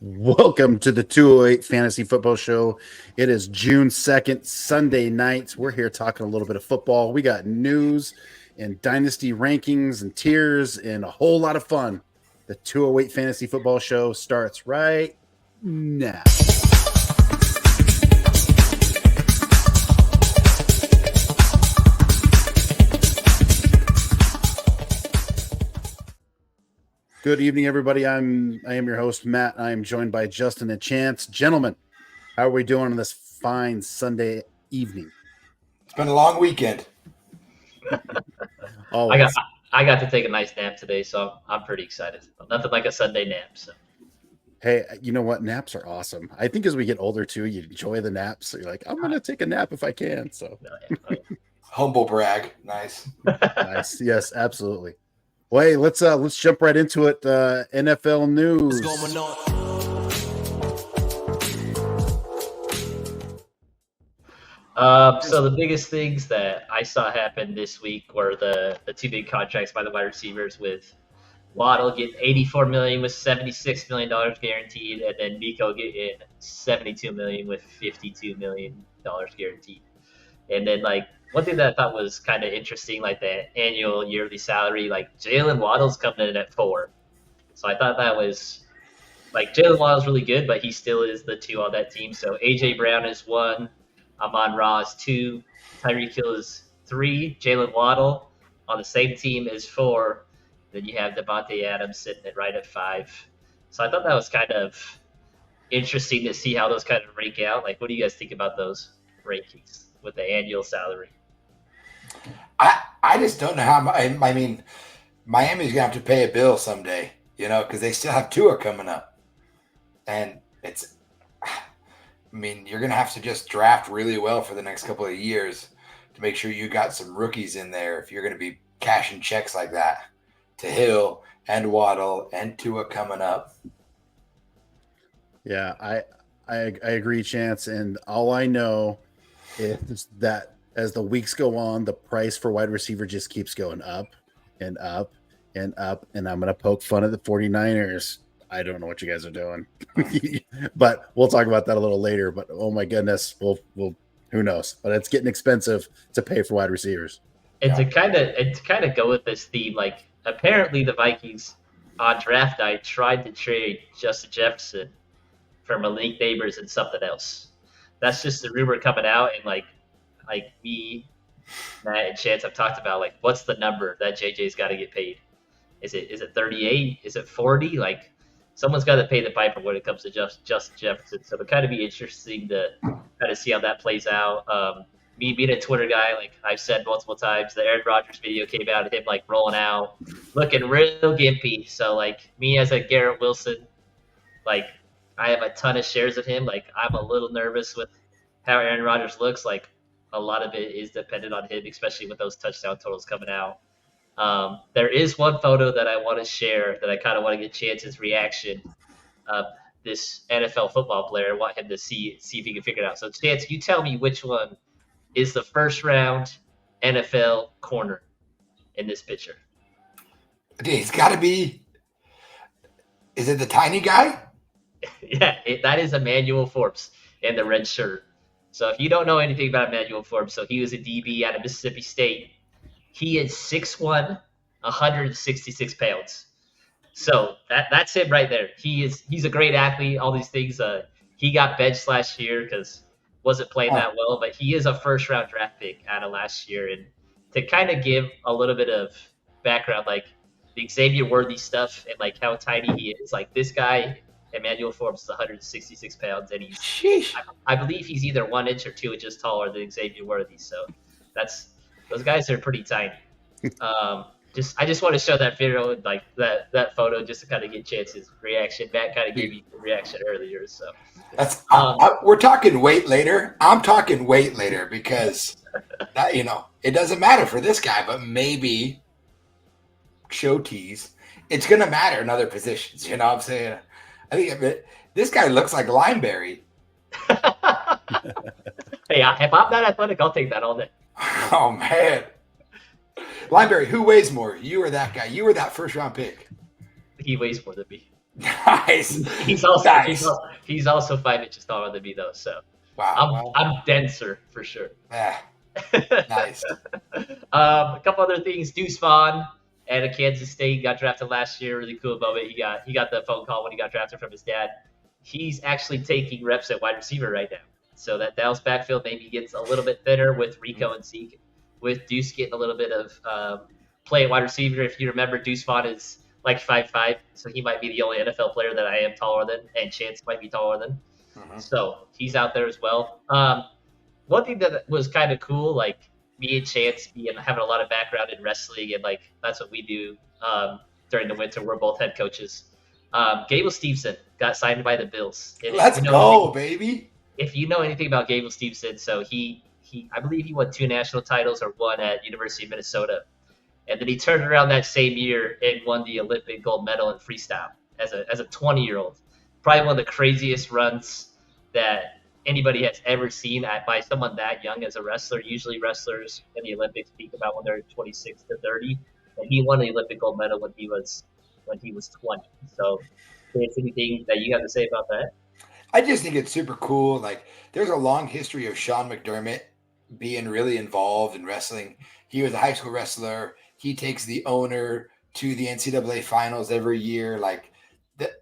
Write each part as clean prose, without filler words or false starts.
Welcome to the 208 Fantasy Football Show. It is June 2nd, Sunday night. We're here talking a little bit of football. We got news and dynasty rankings and tiers and a whole lot of fun. The 208 Fantasy Football Show starts right now. Good evening, everybody. I am your host, Matt. I am joined by Justin and Chance. Gentlemen, how are we doing on this fine Sunday evening? It's been a long weekend. I got to take a nice nap today, so I'm pretty excited. Nothing like a Sunday nap. So. Hey, you know what? Naps are awesome. I think as we get older too, you enjoy the naps. So you're like, I'm gonna take a nap if I can. So Humble brag, nice. Nice. Yes, absolutely. Well, hey, let's jump right into it. NFL news. What's going on? So the biggest things that I saw happen this week were the two big contracts by the wide receivers, with Waddle getting $84 million with $76 million guaranteed, and then Nico getting $72 million with $52 million guaranteed. And then one thing that I thought was kind of interesting, like the annual yearly salary, like Jalen Waddle's coming in at 4. So I thought that was Jalen Waddle's really good, but he still is the 2 on that team. So AJ Brown is 1, Amon-Ra is 2, Tyreek Hill is 3, Jalen Waddle on the same team is 4. Then you have Devontae Adams sitting at right at 5. So I thought that was kind of interesting to see how those kind of rank out. Like, what do you guys think about those rankings with the annual salary? I just don't know how. I mean, Miami's gonna have to pay a bill someday, because they still have Tua coming up, and it's. I mean, you're gonna have to just draft really well for the next couple of years to make sure you got some rookies in there if you're gonna be cashing checks like that to Hill and Waddle and Tua coming up. Yeah, I agree, Chance. And all I know is that as the weeks go on, the price for wide receiver just keeps going up and up and up. And I'm going to poke fun at the 49ers. I don't know what you guys are doing, but we'll talk about that a little later. But oh my goodness, we'll who knows? But it's getting expensive to pay for wide receivers. And to kind of go with this theme, apparently the Vikings on draft night tried to trade Justin Jefferson for Malik Neighbors and something else. That's just the rumor coming out, and like me, Matt, and Chance have talked about, what's the number that JJ's got to get paid? Is it 38? Is it 40? Someone's got to pay the piper when it comes to Justin Jefferson. So it'll kind of be interesting to kind of see how that plays out. Me being a Twitter guy, I've said multiple times, the Aaron Rodgers video came out of him rolling out, looking real gimpy. So me as a Garrett Wilson, I have a ton of shares of him. I'm a little nervous with how Aaron Rodgers looks. A lot of it is dependent on him, especially with those touchdown totals coming out. There is one photo that I want to share that I kind of want to get Chance's reaction of this NFL football player. I want him to see if he can figure it out. So, Chance, you tell me which one is the first round NFL corner in this picture. Dude, it's got to be. Is it the tiny guy? Yeah, that is Emmanuel Forbes in the red shirt. So if you don't know anything about Emmanuel Forbes, so he was a DB out of Mississippi State. He is 6'1", 166 pounds. So that's him right there. He's a great athlete, all these things. He got benched last year because wasn't playing that well, but he is a first-round draft pick out of last year. And to kind of give a little bit of background, the Xavier Worthy stuff and how tiny he is, this guy – Emmanuel Forbes is 166 pounds, and I believe he's either 1 inch or 2 inches taller than Xavier Worthy. So those guys are pretty tiny. I just want to show that video, that photo, just to kind of get Chance's reaction. Matt kind of gave you the reaction earlier, so that's we're talking weight later. I'm talking weight later because that, it doesn't matter for this guy, but maybe show tease. It's gonna matter in other positions. You know what I'm saying? I think this guy looks like Lineberry. Hey, if I'm that athletic, I'll take that all day. Oh, man. Lineberry, who weighs more, you or that guy? You were that first-round pick. He weighs more than me. Nice. He's also Nice. he's also 5 inches taller than me though, so Wow. I'm denser for sure. Yeah. Nice. A couple other things. Deuce Vaughn at a Kansas State got drafted last year. Really cool moment. He got the phone call when he got drafted from his dad. He's actually taking reps at wide receiver right now. So that Dallas backfield maybe gets a little bit thinner with Rico and Zeke, with Deuce getting a little bit of play at wide receiver. If you remember, Deuce Vaughn is like 5'5", so he might be the only NFL player that I am taller than, and Chance might be taller than. So he's out there as well. One thing that was kind of cool, like me and Chance having a lot of background in wrestling, and like that's what we do during the winter. We're both head coaches. Gable Steveson got signed by the Bills. And Let's go, baby. If you know anything about Gable Steveson, so he I believe he won 2 national titles or one at University of Minnesota. And then he turned around that same year and won the Olympic gold medal in freestyle as a 20-year-old. Probably one of the craziest runs that anybody has ever seen by someone that young as a wrestler. Usually wrestlers in the Olympics speak about when they're 26 to 30. And he won the Olympic gold medal when he was 20. So is anything that you have to say about that? I just think it's super cool. Like, there's a long history of Sean McDermott being really involved in wrestling. He was a high school wrestler. He takes the owner to the NCAA finals every year. Like,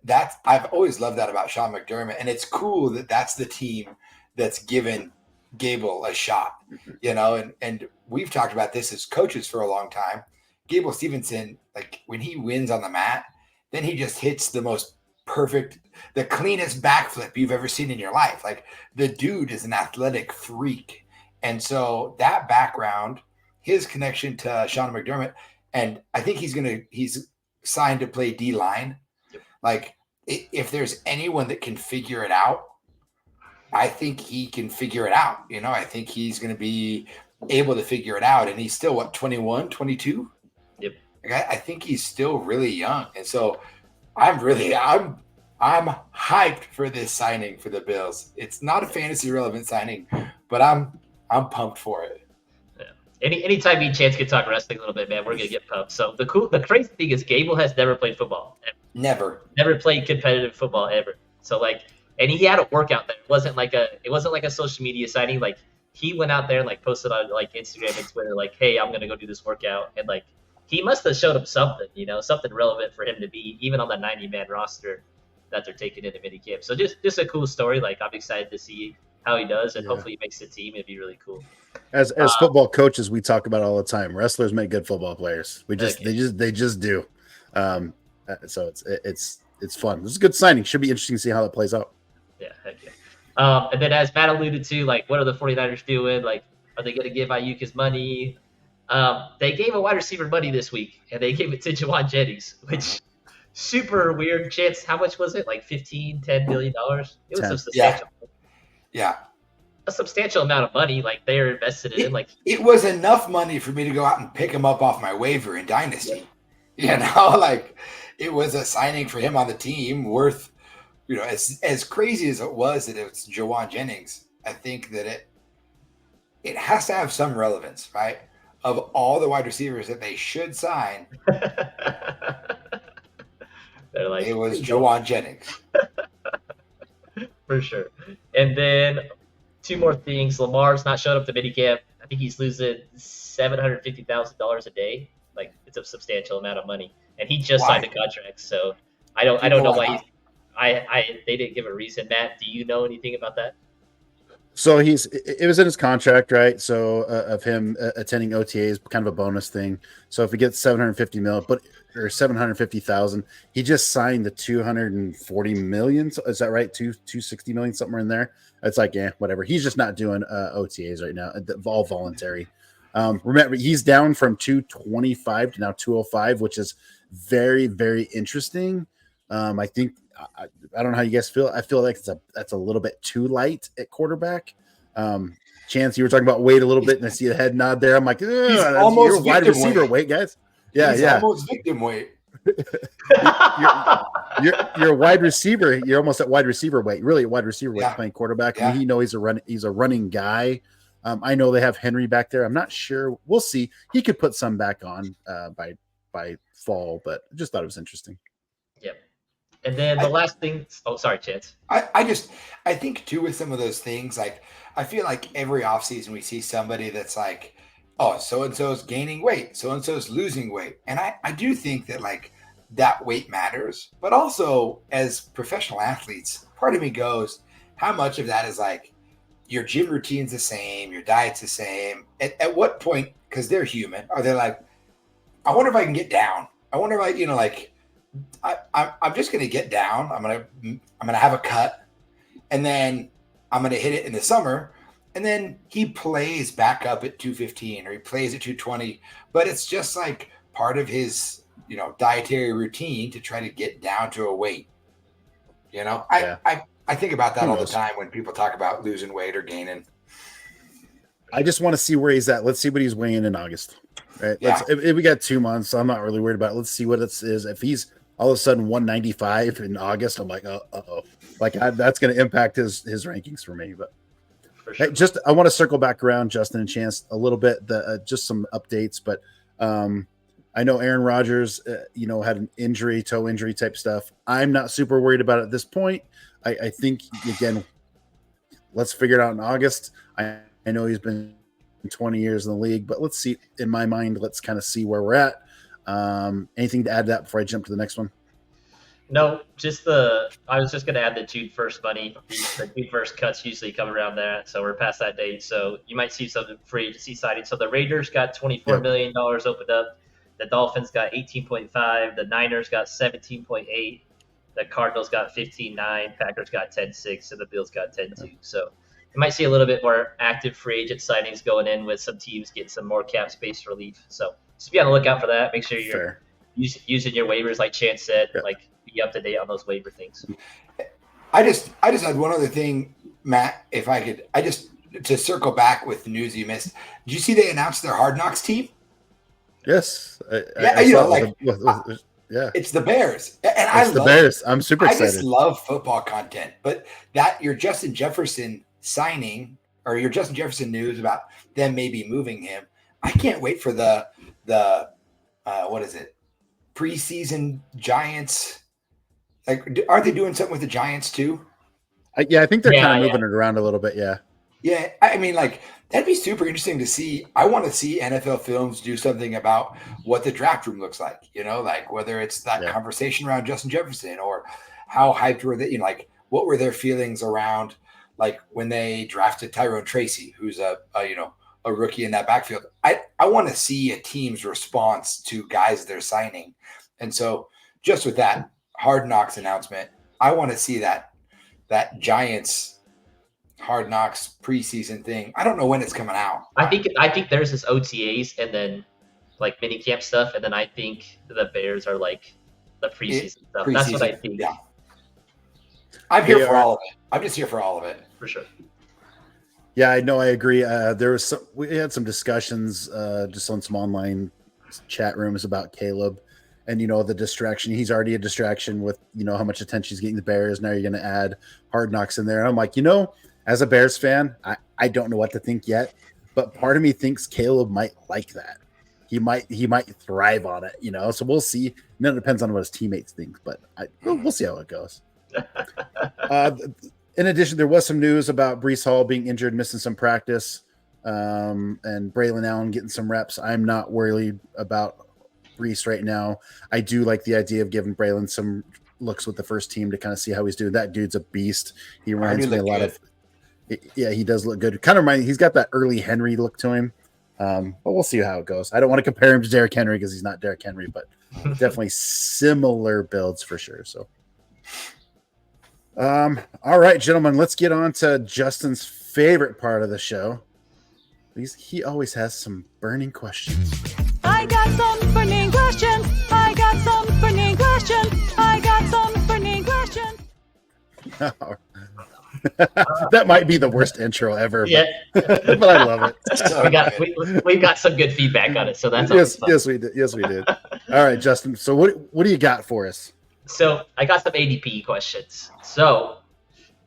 that's I've always loved that about Sean McDermott. And it's cool that that's the team that's given Gable a shot, you know, and we've talked about this as coaches for a long time. Gable Steveson, like when he wins on the mat, then he just hits the most perfect, the cleanest backflip you've ever seen in your life. Like, the dude is an athletic freak. And so that background, his connection to Sean McDermott, and I think he's signed to play D-line. Like, if there's anyone that can figure it out, I think he can figure it out. You know, I think he's going to be able to figure it out. And he's still, what, 21, 22? Yep. Like, I think he's still really young. And so I'm hyped for this signing for the Bills. It's not a fantasy relevant signing, but I'm pumped for it. Yeah. Anytime me and Chance can talk wrestling a little bit, man, we're gonna get pumped. So the crazy thing is Gable has never played football. Never played competitive football ever. So like, and he had a workout there. It wasn't like a social media signing. Like, he went out there and like posted on like Instagram and Twitter, like, hey, I'm gonna go do this workout, and like he must have showed him something, you know, something relevant for him to be even on the 90-man roster that they're taking into minicamp. So just a cool story. Like, I'm excited to see how he does, and hopefully he makes the team. It'd be really cool. As football coaches, we talk about all the time. Wrestlers make good football players. They just do. So it's fun. This is a good signing. Should be interesting to see how that plays out. Yeah, heck yeah. And then as Matt alluded to, like, what are the 49ers doing? Like, are they going to give Ayuk his money? They gave a wide receiver money this week, and they gave it to Juwan Jennings, which super weird. Chance, how much was it? Like $10 million? It was substantial. Yeah. A substantial amount of money. Like, they're invested in. Like, it was enough money for me to go out and pick him up off my waiver in Dynasty. Yeah. You know, like, it was a signing for him on the team worth, you know, as crazy as it was that it's Juwan Jennings. I think that it has to have some relevance, right? Of all the wide receivers that they should sign, they're like, it was Juwan Jennings. For sure. And then 2 more things. Lamar's not showing up to minicamp. I think he's losing $750,000 a day. Like, it's a substantial amount of money, and he just signed a contract. So I don't know why they didn't give a reason. Matt, do you know anything about that? So it was in his contract, right? So of him attending OTAs, kind of a bonus thing. So if he gets 750 million, or 750,000, he just signed the 240 million. So is that right? 260 million, somewhere in there. It's like, whatever. He's just not doing OTAs right now. All voluntary. Remember, he's down from 225 to now 205, which is very, very interesting. I think. I don't know how you guys feel. I feel like that's a little bit too light at quarterback. Chance, you were talking about weight a little bit, and I see a head nod there. I'm like, he's almost wide receiver weight, guys. Yeah, he's almost victim weight. you're a wide receiver. You're almost at wide receiver weight. Really, at wide receiver weight playing quarterback. Yeah. I mean, he's a running guy. I know they have Henry back there. I'm not sure. We'll see. He could put some back on by fall, but I just thought it was interesting. Yep. And then the last thing. Oh, sorry, Chance. I think too with some of those things, like I feel like every offseason we see somebody that's like, oh, so and so's gaining weight, so and so's losing weight. And I do think that like that weight matters, but also as professional athletes, part of me goes, how much of that is like your gym routine's the same, your diet's the same. At what point, because they're human, are they like, I wonder if I can get down. I wonder if I'm just going to get down. I'm going to have a cut, and then I'm going to hit it in the summer. And then he plays back up at 215 or he plays at 220, but it's just like part of his, dietary routine to try to get down to a weight. I think about that all the time when people talk about losing weight or gaining. I just want to see where he's at. Let's see what he's weighing in August. Right. Yeah. If we got 2 months, so I'm not really worried about it. Let's see what it is. If he's all of a sudden 195 in August, I'm like, uh-oh. Like that's going to impact his rankings for me. But For sure. hey, I want to circle back around Justin and Chance a little bit, just some updates. But I know Aaron Rodgers, had an injury, toe injury type stuff. I'm not super worried about it at this point. I think, again, let's figure it out in August. I know he's been 20 years in the league, but let's see. In my mind, let's kind of see where we're at. Anything to add to that before I jump to the next one? No, I was just going to add the June 1st money. The June 1st cuts usually come around that, so we're past that date. So you might see some free agency signing. So the Raiders got $24 million opened up. The Dolphins got 18.5. The Niners got 17.8. The Cardinals got 15.9. Packers got 10.6, and the Bills got 10.2. So you might see a little bit more active free agent signings going in with some teams getting some more cap space relief. So just be on the lookout for that. Make sure you're using your waivers, like Chance said, like be up to date on those waiver things. I just had one other thing, Matt, if I could. To circle back with the news you missed. Did you see they announced their Hard Knocks team? Yes. It's the Bears, and it's the Bears. I'm super excited. I just love football content, but your Justin Jefferson signing or your Justin Jefferson news about them maybe moving him. I can't wait for the what is it? Preseason Giants. Like, aren't they doing something with the Giants too? I think they're kind of moving it around a little bit. Yeah. Yeah, I mean, like, that'd be super interesting to see. I want to see NFL Films do something about what the draft room looks like, like whether it's that conversation around Justin Jefferson or how hyped were they, like what were their feelings around, like when they drafted Tyrone Tracy, who's a rookie in that backfield. I want to see a team's response to guys they're signing. And so just with that Hard Knocks announcement, I want to see that Giants Hard Knocks preseason thing. I don't know when it's coming out. I think there's this OTAs and then like mini camp stuff, and then I think the Bears are like the preseason stuff. That's what I think. Yeah. I'm here for all of it. I'm just here for all of it. For sure. Yeah, I know. I agree. We had some discussions just on some online chat rooms about Caleb and, the distraction. He's already a distraction with, how much attention he's getting the Bears. Now you're going to add Hard Knocks in there. And I'm like, as a Bears fan, I don't know what to think yet, but part of me thinks Caleb might like that. He might thrive on it, So we'll see. And then it depends on what his teammates think, but we'll see how it goes. In addition, there was some news about Breece Hall being injured, missing some practice, and Braylon Allen getting some reps. I'm not worried about Breece right now. I do like the idea of giving Braylon some looks with the first team to kind of see how he's doing. That dude's a beast. He reminds me a lot of. Yeah, he does look good. Kind of he's got that early Henry look to him. But we'll see how it goes. I don't want to compare him to Derrick Henry because he's not Derrick Henry, but definitely similar builds for sure. So, all right, gentlemen, let's get on to Justin's favorite part of the show. He always has some burning questions. I got some burning questions. I got some burning questions. I got some burning questions. That might be the worst intro ever. Yeah, but I love it. We got some good feedback on it, so that's yes we did. All right, Justin. So what do you got for us? So I got some ADP questions. So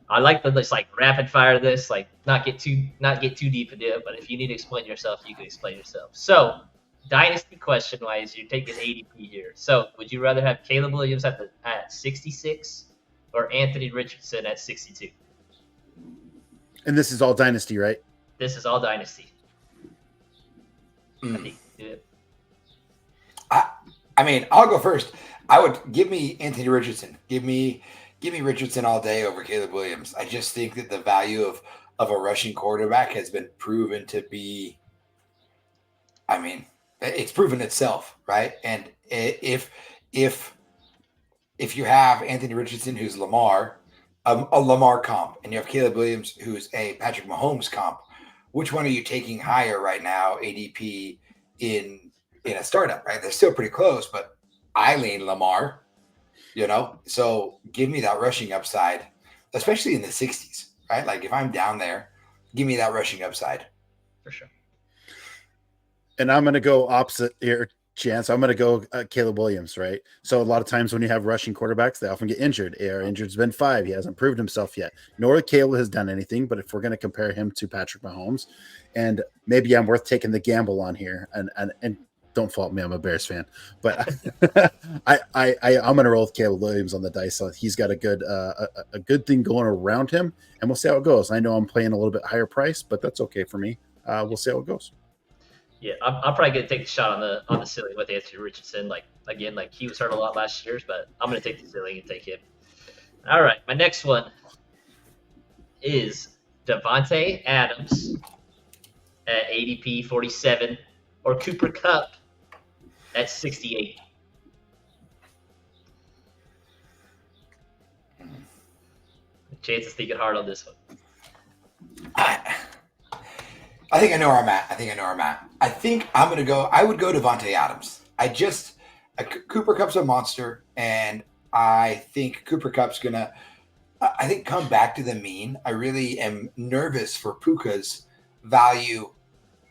I like to just like rapid fire this, like not get too deep into it, but if you need to explain yourself, you can explain yourself. So dynasty question wise, you're taking ADP here. So would you rather have Caleb Williams at 66 or Anthony Richardson at 62? And this is all dynasty, right? This is all dynasty. I Mm. think yeah. I mean, I'll go first. I would give me Anthony Richardson. Give me Richardson all day over Caleb Williams. I just think that the value of a rushing quarterback has been proven to be. I mean, it's proven itself, right? And if you have Anthony Richardson, who's Lamar, a Lamar comp, and you have Caleb Williams, who's a Patrick Mahomes comp, which one are you taking higher right now, ADP in a startup, right? They're still pretty close, but I lean Lamar, so give me that rushing upside, especially in the 60s, right? Like if I'm down there, give me that rushing upside. For sure. And I'm going to go opposite here, Chance. I'm going to go Caleb Williams, right? So a lot of times when you have rushing quarterbacks, they often get injured. Our injured's been 5. He hasn't proved himself yet. Nor Caleb has done anything, but if we're going to compare him to Patrick Mahomes, and maybe I'm worth taking the gamble on here, and don't fault me, I'm a Bears fan, but I'm going to roll with Caleb Williams on the dice. So he's got a good thing going around him, and we'll see how it goes. I know I'm playing a little bit higher price, but that's okay for me. We'll see how it goes. Yeah, I'm probably gonna take the shot on the ceiling with Anthony Richardson. Like he was hurt a lot last year, but I'm gonna take the ceiling and take him. All right, my next one is Devontae Adams at ADP 47 or Cooper Kupp at 68. Chance is thinking hard on this one. I think I know where I'm at. I think I would go Devontae Adams. Cooper Kupp's a monster, and I think Cooper Kupp's gonna, come back to the mean. I really am nervous for Puka's value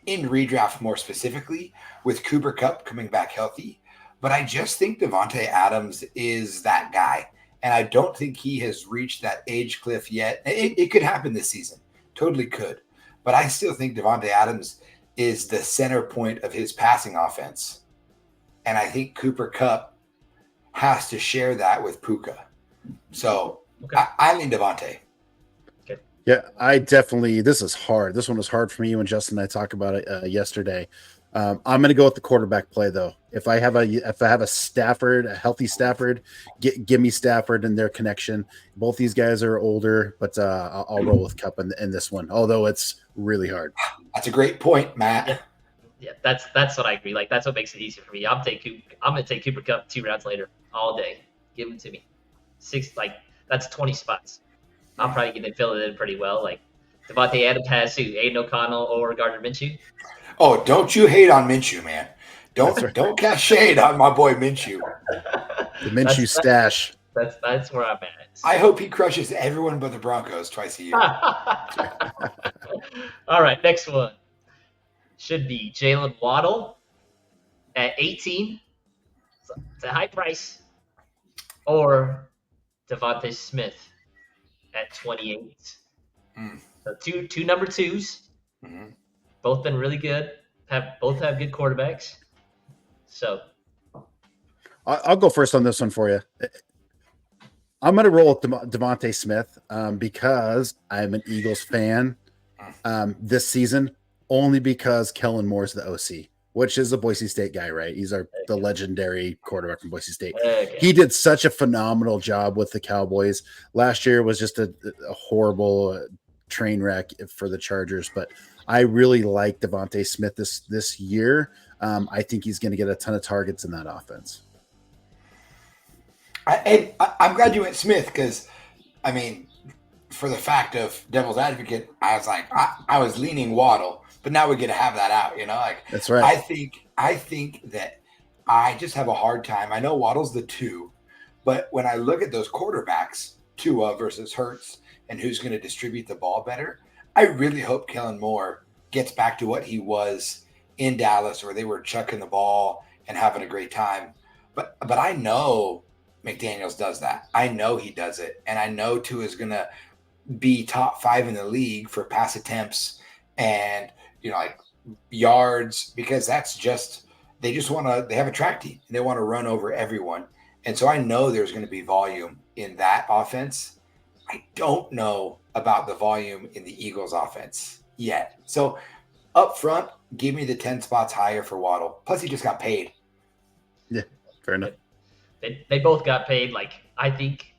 in redraft more specifically with Cooper Kupp coming back healthy. But I just think Devontae Adams is that guy, and I don't think he has reached that age cliff yet. It could happen this season. Totally could. But I still think Devontae Adams is the center point of his passing offense. And I think Cooper Kupp has to share that with Puka. So okay. I lean Devontae. Okay. Yeah, I definitely – this is hard. This one was hard for me when Justin and I talked about it yesterday. I'm going to go with the quarterback play, though. If I have a Stafford, a healthy Stafford, give me Stafford and their connection. Both these guys are older, but I'll roll with Kupp in this one, although it's really hard. That's a great point, Matt. Yeah, that's what I agree. Like that's what makes it easier for me. I'm going to take Cooper Kupp 2 rounds later all day. Give him to me. That's 20 spots. I'm probably going to fill it in pretty well. Like Devontae Adams has who? Aiden O'Connell or Gardner Minshew. Oh, don't you hate on Minshew, man. Don't cast shade on my boy Minshew. The Minshew stash. That's where I'm at. I hope he crushes everyone but the Broncos twice a year. All right, next one should be Jalen Waddle at 18. It's a high price. Or Devontae Smith at 28. So two number 2s. Mm-hmm. Both been really good. Both have good quarterbacks. So I'll go first on this one for you. I'm going to roll with Devontae Smith because I'm an Eagles fan this season, only because Kellen Moore's the OC, which is a Boise State guy, right? He's the legendary quarterback from Boise State. Okay. He did such a phenomenal job with the Cowboys. Last year was just a horrible train wreck for the Chargers, but I really like Devontae Smith this year. I think he's going to get a ton of targets in that offense. I'm glad you went Smith because, I mean, for the fact of devil's advocate, I was like, I was leaning Waddle, but now we get to have that out, That's right. I think that I just have a hard time. I know Waddle's the 2, but when I look at those quarterbacks, Tua versus Hurts, and who's going to distribute the ball better, I really hope Kellen Moore gets back to what he was in Dallas, where they were chucking the ball and having a great time. But I know McDaniels does that. I know he does it. And I know Tua is going to be top 5 in the league for pass attempts and, like yards, because that's just they just want to. They have a track team and they want to run over everyone. And so I know there's going to be volume in that offense. I don't know about the volume in the Eagles offense yet. So up front, give me the 10 spots higher for Waddle. Plus, he just got paid. Yeah, fair enough. They both got paid. Like, I think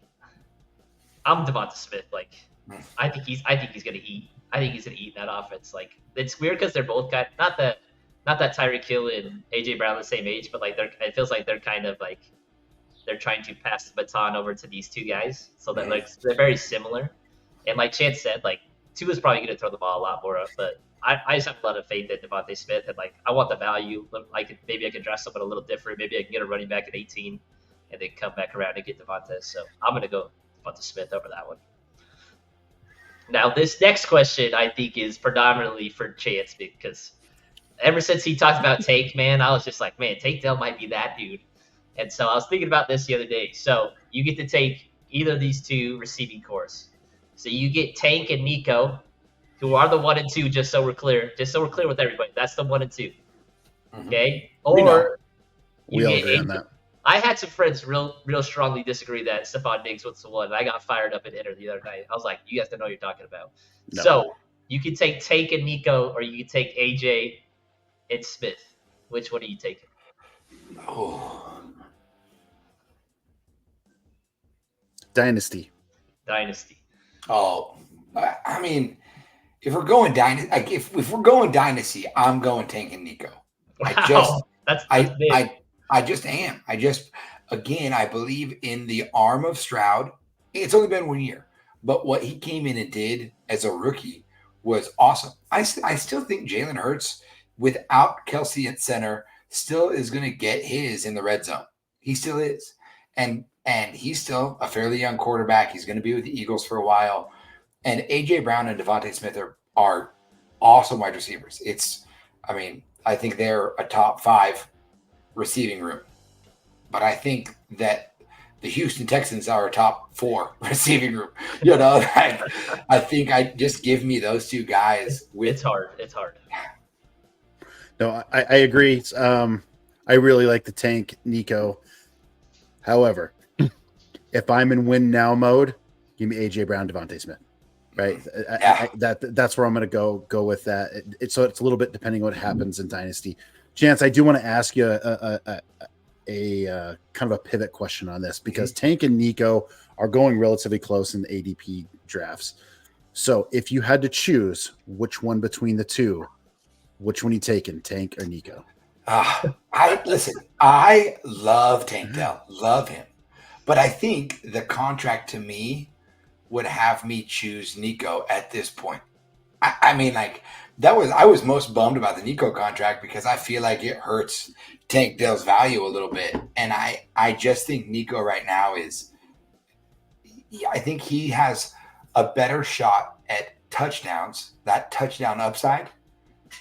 I'm Devonta Smith. Like, I think he's gonna eat. I think he's gonna eat in that offense. Like, it's weird because they're both kind not that Tyreek Hill and AJ Brown are the same age, but like it feels like they're kind of like they're trying to pass the baton over to these two guys. So that like they're very similar. And like Chance said, like Tua's probably gonna throw the ball a lot more up, but I just have a lot of faith in Devontae Smith, and like I want the value. Maybe I could draft someone a little different. Maybe I can get a running back at 18, and then come back around and get Devontae. So I'm gonna go Devontae Smith over that one. Now this next question I think is predominantly for Chance, because ever since he talked about Tank, man, I was just like, man, Tank Dell might be that dude. And so I was thinking about this the other day. So you get to take either of these two receiving cores. So you get Tank and Nico, who are the 1 and 2, just so we're clear with everybody. That's the 1 and 2. Okay? Or we all agree on that. I had some friends real strongly disagree that Stephon Diggs was the one. And I got fired up at dinner the other night. I was like, you guys don't know what you're talking about. No. So you can take Tank and Nico, or you can take AJ and Smith. Which one are you taking? Oh. Dynasty. Oh, I mean, if we're going dynasty, like if we're going dynasty, I'm going Tank and Nico. Wow. I just am. Again, I believe in the arm of Stroud. It's only been 1 year, but what he came in and did as a rookie was awesome. I still think Jalen Hurts, without Kelsey at center, still is going to get his in the red zone. He still is. And he's still a fairly young quarterback. He's going to be with the Eagles for a while. And A.J. Brown and Devontae Smith are awesome wide receivers. I think they're a top 5 receiving room. But I think that the Houston Texans are a top 4 receiving room. I think I just give me those two guys. It's hard. No, I agree. I really like the Tank Nico. However, if I'm in win now mode, give me AJ Brown, Devontae Smith. Right, that's where I'm going to go with that. So it's a little bit depending on what happens in Dynasty. Chance, I do want to ask you a kind of a pivot question on this, because Tank and Nico are going relatively close in the ADP drafts. So if you had to choose which one between the two, which one are you taking, Tank or Nico? I love Tank Dell, love him, but I think the contract to me would have me choose Nico at this point. I was most bummed about the Nico contract because I feel like it hurts Tank Dell's value a little bit, and I just think Nico right now I think he has a better shot at touchdowns, that touchdown upside,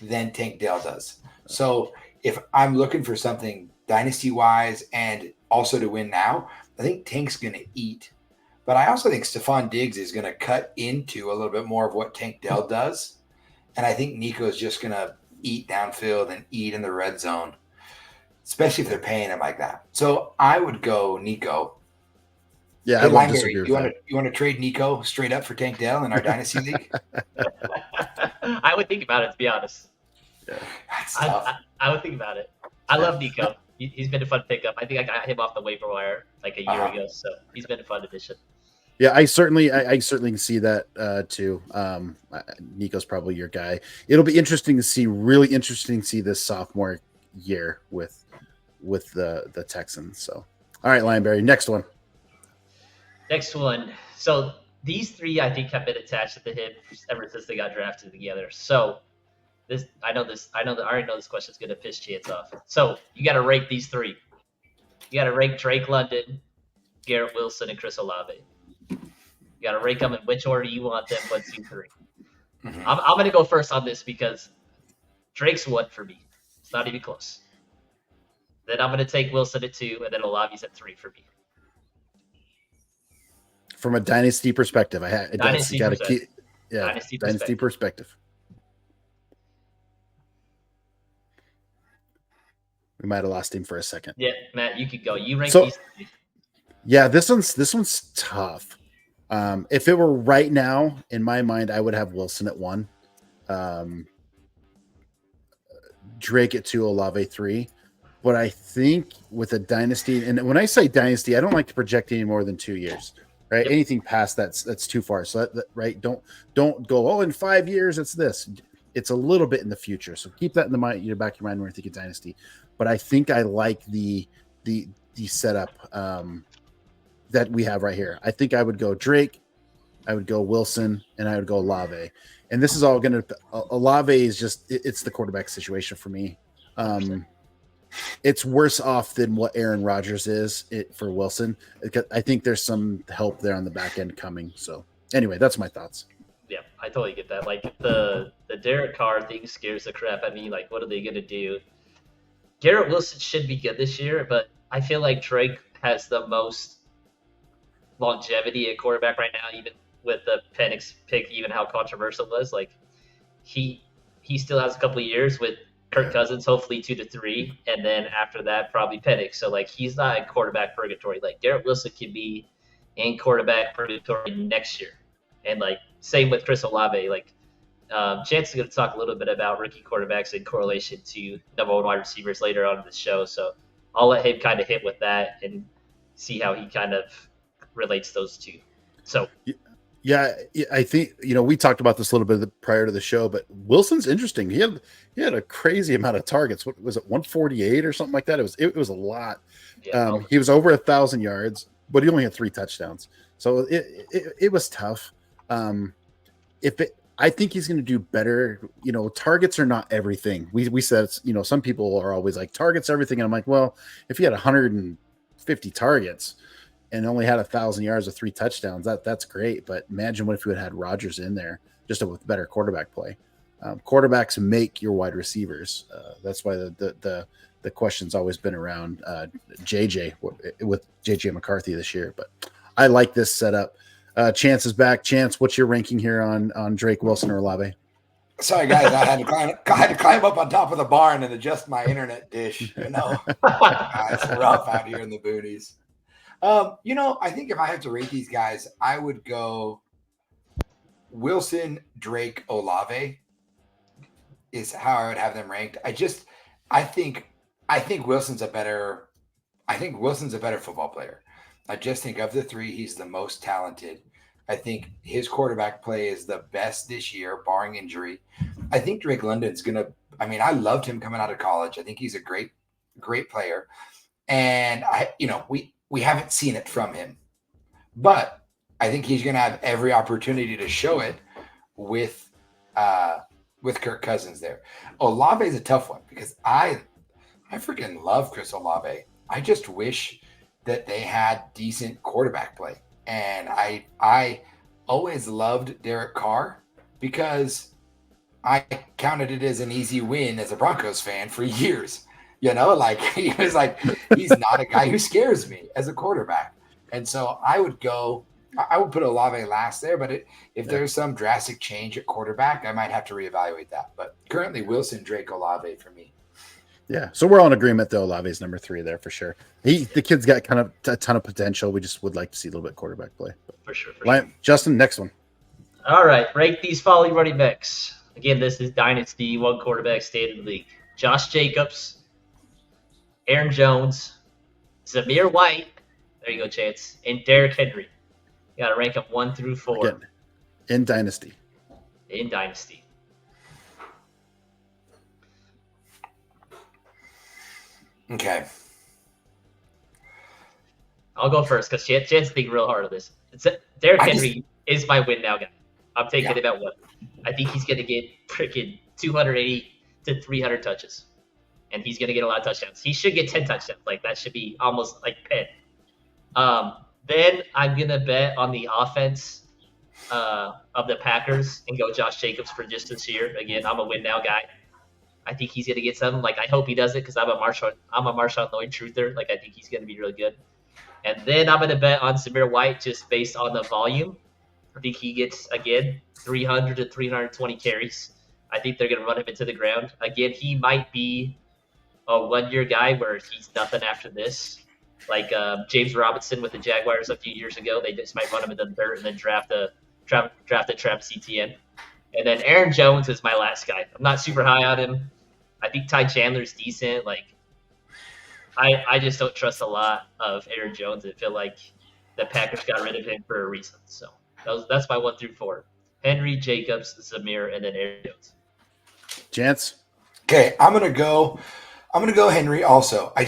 than Tank Dell does. So if I'm looking for something dynasty-wise and also to win now, I think Tank's going to eat. But I also think Stephon Diggs is going to cut into a little bit more of what Tank Dell does. And I think Nico is just going to eat downfield and eat in the red zone, especially if they're paying him like that. So I would go Nico. Yeah, hey, I won't disagree with that. You want to trade Nico straight up for Tank Dell in our Dynasty League? I would think about it, to be honest. Yeah. That's tough. I would think about it. I love Nico. He's been a fun pickup. I think I got him off the waiver wire like a year ago, so he's been a fun addition. Yeah, I certainly can see that too. Nico's probably your guy. It'll be interesting to see, really interesting to see this sophomore year with the Texans. So, all right, Lionberry, next one. So these three, I think, have been attached to the hip ever since they got drafted together. So I already know this question is going to piss Chance off. So you got to rank these three. You got to rank Drake London, Garrett Wilson, and Chris Olave. You got to rank them in which order you want them, 1, 2, 3. Mm-hmm. I'm going to go first on this because Drake's 1 for me. It's not even close. Then I'm going to take Wilson at 2, and then Olave's at 3 for me. From a dynasty perspective, Dynasty perspective. We might have lost him for a second. Yeah, Matt, you could go. You rank So- these three. Yeah, this one's tough. If it were right now, in my mind, I would have Wilson at 1, Drake at 2, Olave 3. But I think with a dynasty, and when I say dynasty, I don't like to project any more than 2 years, right? Yep. Anything past that's too far. So that right, don't go. Oh, in 5 years, it's this. It's a little bit in the future. So keep that in the mind, your back of your mind when you're thinking dynasty. But I think I like the setup that we have right here. I think I would go Drake, I would go Wilson, and I would go Olave. And this is all going to Olave is just it's the quarterback situation for me. It's worse off than what Aaron Rodgers is for Wilson. I think there's some help there on the back end coming. So anyway, that's my thoughts. Yeah, I totally get that. Like the Derek Carr thing scares the crap out of me. Like, what are they gonna do? Garrett Wilson should be good this year, but I feel like Drake has the most longevity at quarterback right now, even with the Penix pick, even how controversial it was. Like he still has a couple of years with Kirk Cousins, hopefully 2 to 3, and then after that probably Penix. So like he's not in quarterback purgatory. Like Garrett Wilson can be in quarterback purgatory next year, and like same with Chris Olave. Like Chance is going to talk a little bit about rookie quarterbacks in correlation to number 1 wide receivers later on in the show. So I'll let him kind of hit with that and see how he kind of relates those two. So yeah, I think we talked about this a little bit prior to the show, but Wilson's interesting. He had a crazy amount of targets. What was it, 148 or something like that? It was a lot. yeah, He was over 1,000 yards, but he only had 3 touchdowns. So it was tough. I think he's going to do better. Targets are not everything. We said, some people are always like targets everything. And I'm like, well, if he had 150 targets and only had 1,000 yards with 3 touchdowns, that's great. But imagine what if you had Rodgers in there just with better quarterback play. Quarterbacks make your wide receivers. That's why the question's always been around JJ with JJ McCarthy this year. But I like this setup. Chance is back. Chance, what's your ranking here on Drake, Wilson, or Olave? Sorry, guys, I had to climb up on top of the barn and adjust my internet dish. It's rough out here in the boonies. I think if I had to rate these guys, I would go Wilson, Drake, Olave is how I would have them ranked. I think Wilson's a better football player. I just think of the 3, he's the most talented. I think his quarterback play is the best this year, barring injury. I think Drake London's I loved him coming out of college. I think he's a great, great player. And we haven't seen it from him, but I think he's going to have every opportunity to show it with Kirk Cousins there. Olave is a tough one because I freaking love Chris Olave. I just wish that they had decent quarterback play. And I always loved Derek Carr because I counted it as an easy win as a Broncos fan for years. He was like, he's not a guy who scares me as a quarterback. And so I would put Olave last there, but if there's some drastic change at quarterback, I might have to reevaluate that. But currently Wilson, Drake, Olave for me. Yeah, so we're all in agreement though. Olave's number 3 there for sure. The kid's got kind of a ton of potential. We just would like to see a little bit quarterback play. for sure. Justin, next one. All right, rank these following running backs. Again, this is Dynasty, 1 quarterback state of the league. Josh Jacobs, Aaron Jones, Zamir White, there you go, Chance, and Derrick Henry. You got to rank them 1 through 4. Again, in Dynasty. In Dynasty. Okay. I'll go first because Chance think real hard on this. Derrick Henry is my win now guy. I'm taking him at 1. I think he's going to get freaking 280 to 300 touches. And he's going to get a lot of touchdowns. He should get 10 touchdowns. Like, that should be almost like Penn. Then I'm going to bet on the offense of the Packers and go Josh Jacobs for just this year. Again, I'm a win now guy. I think he's going to get something. Like, I hope he does it because I'm a Marshawn Lloyd truther. Like, I think he's going to be really good. And then I'm going to bet on Zamir White just based on the volume. I think he gets, again, 300 to 320 carries. I think they're going to run him into the ground. Again, he might be a 1-year guy where he's nothing after this. Like James Robinson with the Jaguars a few years ago, they just might run him in the dirt and then draft a Travis Etienne. And then Aaron Jones is my last guy. I'm not super high on him. I think Ty Chandler's decent. Like, I just don't trust a lot of Aaron Jones. I feel like the Packers got rid of him for a reason. So that's my 1 through 4: Henry, Jacobs, Zamir, and then Aaron Jones. Chance. Okay, I'm gonna go Henry also. I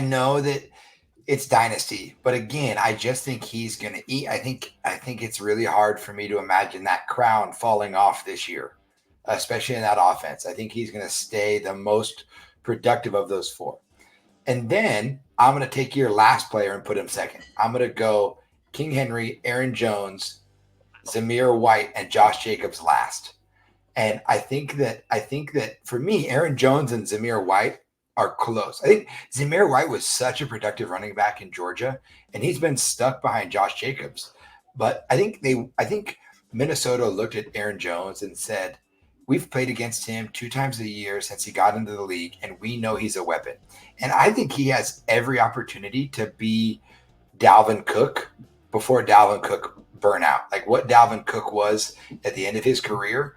know that it's Dynasty, but again, I just think he's gonna eat. I think it's really hard for me to imagine that crown falling off this year, especially in that offense. I think he's gonna stay the most productive of those 4. And then I'm gonna take your last player and put him second. I'm gonna go King Henry, Aaron Jones, Zamir White, and Josh Jacobs last. And I think that for me, Aaron Jones and Zamir White are close. I think Zamir White was such a productive running back in Georgia, and he's been stuck behind Josh Jacobs. But I think Minnesota looked at Aaron Jones and said, we've played against him 2 times a year since he got into the league, and we know he's a weapon. And I think he has every opportunity to be Dalvin Cook before Dalvin Cook burn out. Like what Dalvin Cook was at the end of his career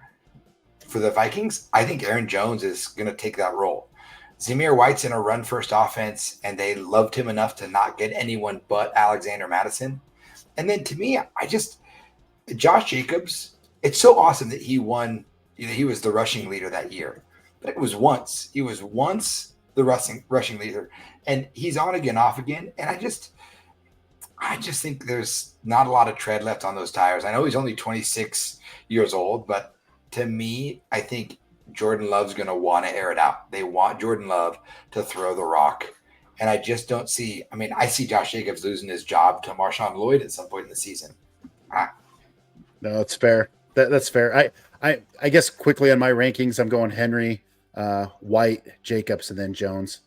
for the Vikings, I think Aaron Jones is going to take that role. Zamir White's in a run-first offense, and they loved him enough to not get anyone but Alexander Mattison. And then to me, Josh Jacobs, it's so awesome that he won. He was the rushing leader that year, but it was once. He was once the rushing leader, and he's on again, off again. And I just think there's not a lot of tread left on those tires. I know he's only 26 years old, but to me, I think Jordan Love's going to want to air it out. They want Jordan Love to throw the rock. And I just don't see – I mean, I see Josh Jacobs losing his job to Marshawn Lloyd at some point in the season. No, it's fair. That's fair. I guess quickly on my rankings, I'm going Henry, White, Jacobs, and then Jones.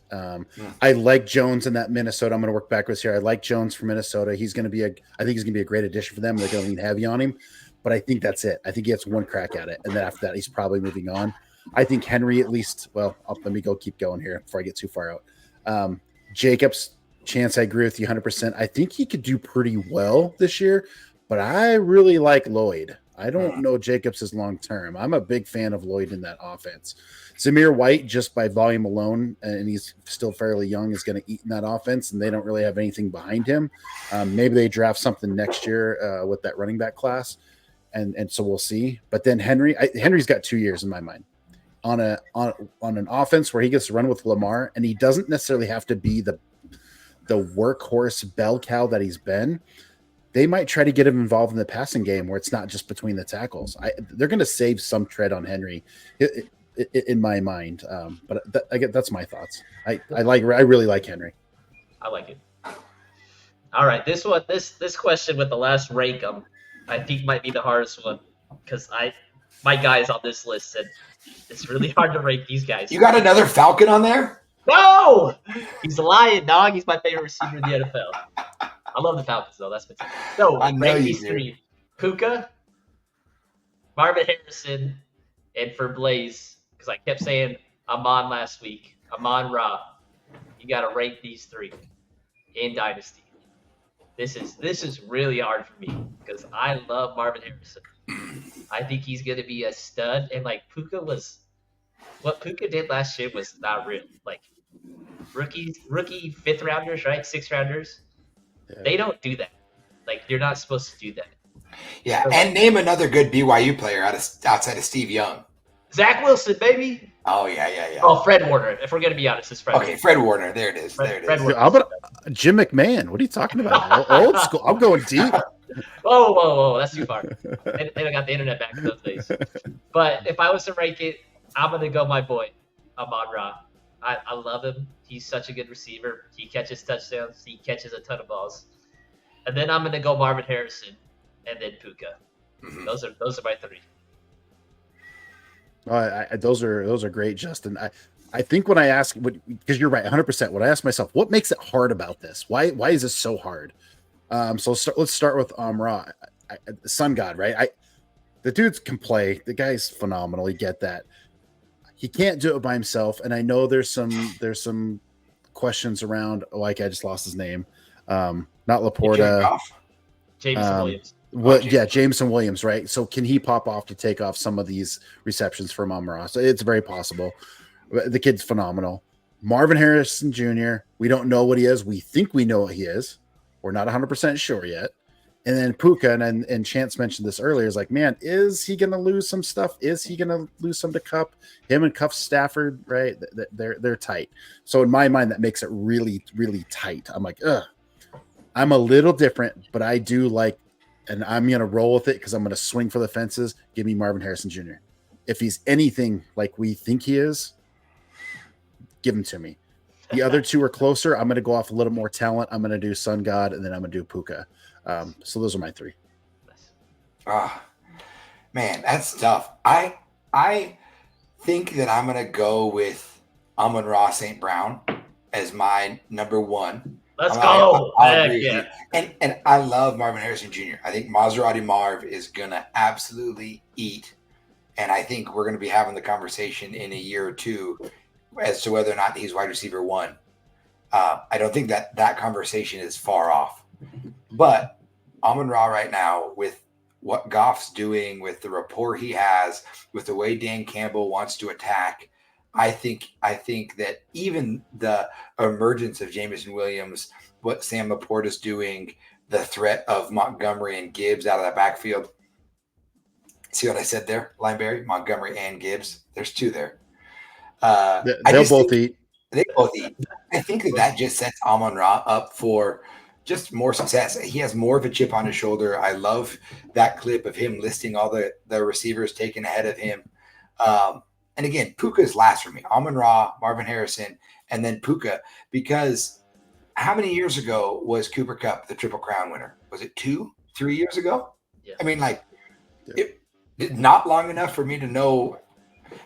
I like Jones in that Minnesota. I'm going to work backwards here. I like Jones for Minnesota. I think he's going to be a great addition for them. They're going to lean heavy on him. But I think that's it. I think he gets one crack at it. And then after that, he's probably moving on. I think Henry at least, let me keep going here before I get too far out. Jacobs, Chance, I agree with you 100%. I think he could do pretty well this year, but I really like Lloyd. I don't know Jacobs is long-term. I'm a big fan of Lloyd in that offense. Zamir White, just by volume alone, and he's still fairly young, is going to eat in that offense, and they don't really have anything behind him. Maybe they draft something next year with that running back class. And so we'll see. But then Henry's got 2 years in my mind on an offense where he gets to run with Lamar, and he doesn't necessarily have to be the workhorse bell cow that he's been. They might try to get him involved in the passing game where it's not just between the tackles. They're going to save some tread on Henry in my mind. But that's my thoughts. I really like Henry. I like it. All right, this question with the last rank I think might be the hardest one because my guys on this list said it's really hard to rank these guys. You got another Falcon on there? No! He's a Lion, dog. He's my favorite receiver in the NFL. I love the Falcons, though. That's my team. So, rank these 3. Puka, Marvin Harrison, and for Blaze, because I kept saying Amon last week, Amon Ra. You got to rank these 3 in Dynasty. This is really hard for me because I love Marvin Harrison. I think he's going to be a stud. And, what Puka did last year was not real. Like, rookie 5th rounders, right? 6th rounders. Yeah. They don't do that. Like, you're not supposed to do that. Yeah, so, and name another good BYU player outside of Steve Young. Zach Wilson, baby. Oh, yeah. Oh, Fred Warner. If we're going to be honest, it's Fred Warner. Okay, Fred Warner. There it is. Fred Warner. How about Jim McMahon? What are you talking about? Old school. I'm going deep. Whoa. That's too far. They don't got the internet back in those days. But if I was to rank it, I'm going to go my boy, Amon Ra. I love him. He's such a good receiver. He catches touchdowns. He catches a ton of balls. And then I'm going to go Marvin Harrison and then Puka. Mm-hmm. Those are my 3. Those are great, Justin. I think when I ask, because you're right, 100%. When I ask myself, what makes it hard about this? Why is this so hard? So let's start with Ra, the Sun God, right? The dude can play. The guy's phenomenal. You get that. he can't do it by himself. And I know there's some questions around. Like I just lost his name. Not Laporta. Jameson Williams. Jameson Williams, right? So can he pop off to take off some of these receptions from Amon-Ra? So it's very possible. The kid's phenomenal. Marvin Harrison Jr., we don't know what he is. We think we know what he is. We're not 100% sure yet. And then Puka, and Chance mentioned this earlier, is like, man, is he going to lose some stuff? Is he going to lose some to Cup? Him and Cup Stafford, right? They're tight. So in my mind, that makes it really, really tight. I'm like, ugh. I'm a little different, but I do like, and I'm going to roll with it because I'm going to swing for the fences. Give me Marvin Harrison Jr. If he's anything like we think he is, give him to me. The other two are closer. I'm going to go off a little more talent. I'm going to do Sun God, and then I'm going to do Puka. So those are my three. Man, that's tough. I think that I'm going to go with Amon-Ra St. Brown as my number one. Let's go. I'll agree with you. And I love Marvin Harrison Jr. I think Maserati Marv is going to absolutely eat. And I think we're going to be having the conversation in a year or two as to whether or not he's wide receiver one. I don't think that conversation is far off. But Amon-Ra right now, with what Goff's doing, with the rapport he has, with the way Dan Campbell wants to attack, I think that even the emergence of Jameson Williams, what Sam Laporta's doing, the threat of Montgomery and Gibbs out of the backfield. See what I said there, Lineberry? Montgomery and Gibbs. There's two there. They'll both eat. They both eat. I think that just sets Amon-Ra up for just more success. He has more of a chip on his shoulder. I love that clip of him listing all the receivers taken ahead of him. And again, Puka is last for me. Amon-Ra, Marvin Harrison, and then Puka. Because how many years ago was Cooper Kupp the Triple Crown winner? Was it 2-3 years ago? Yeah. I mean, it not long enough for me to know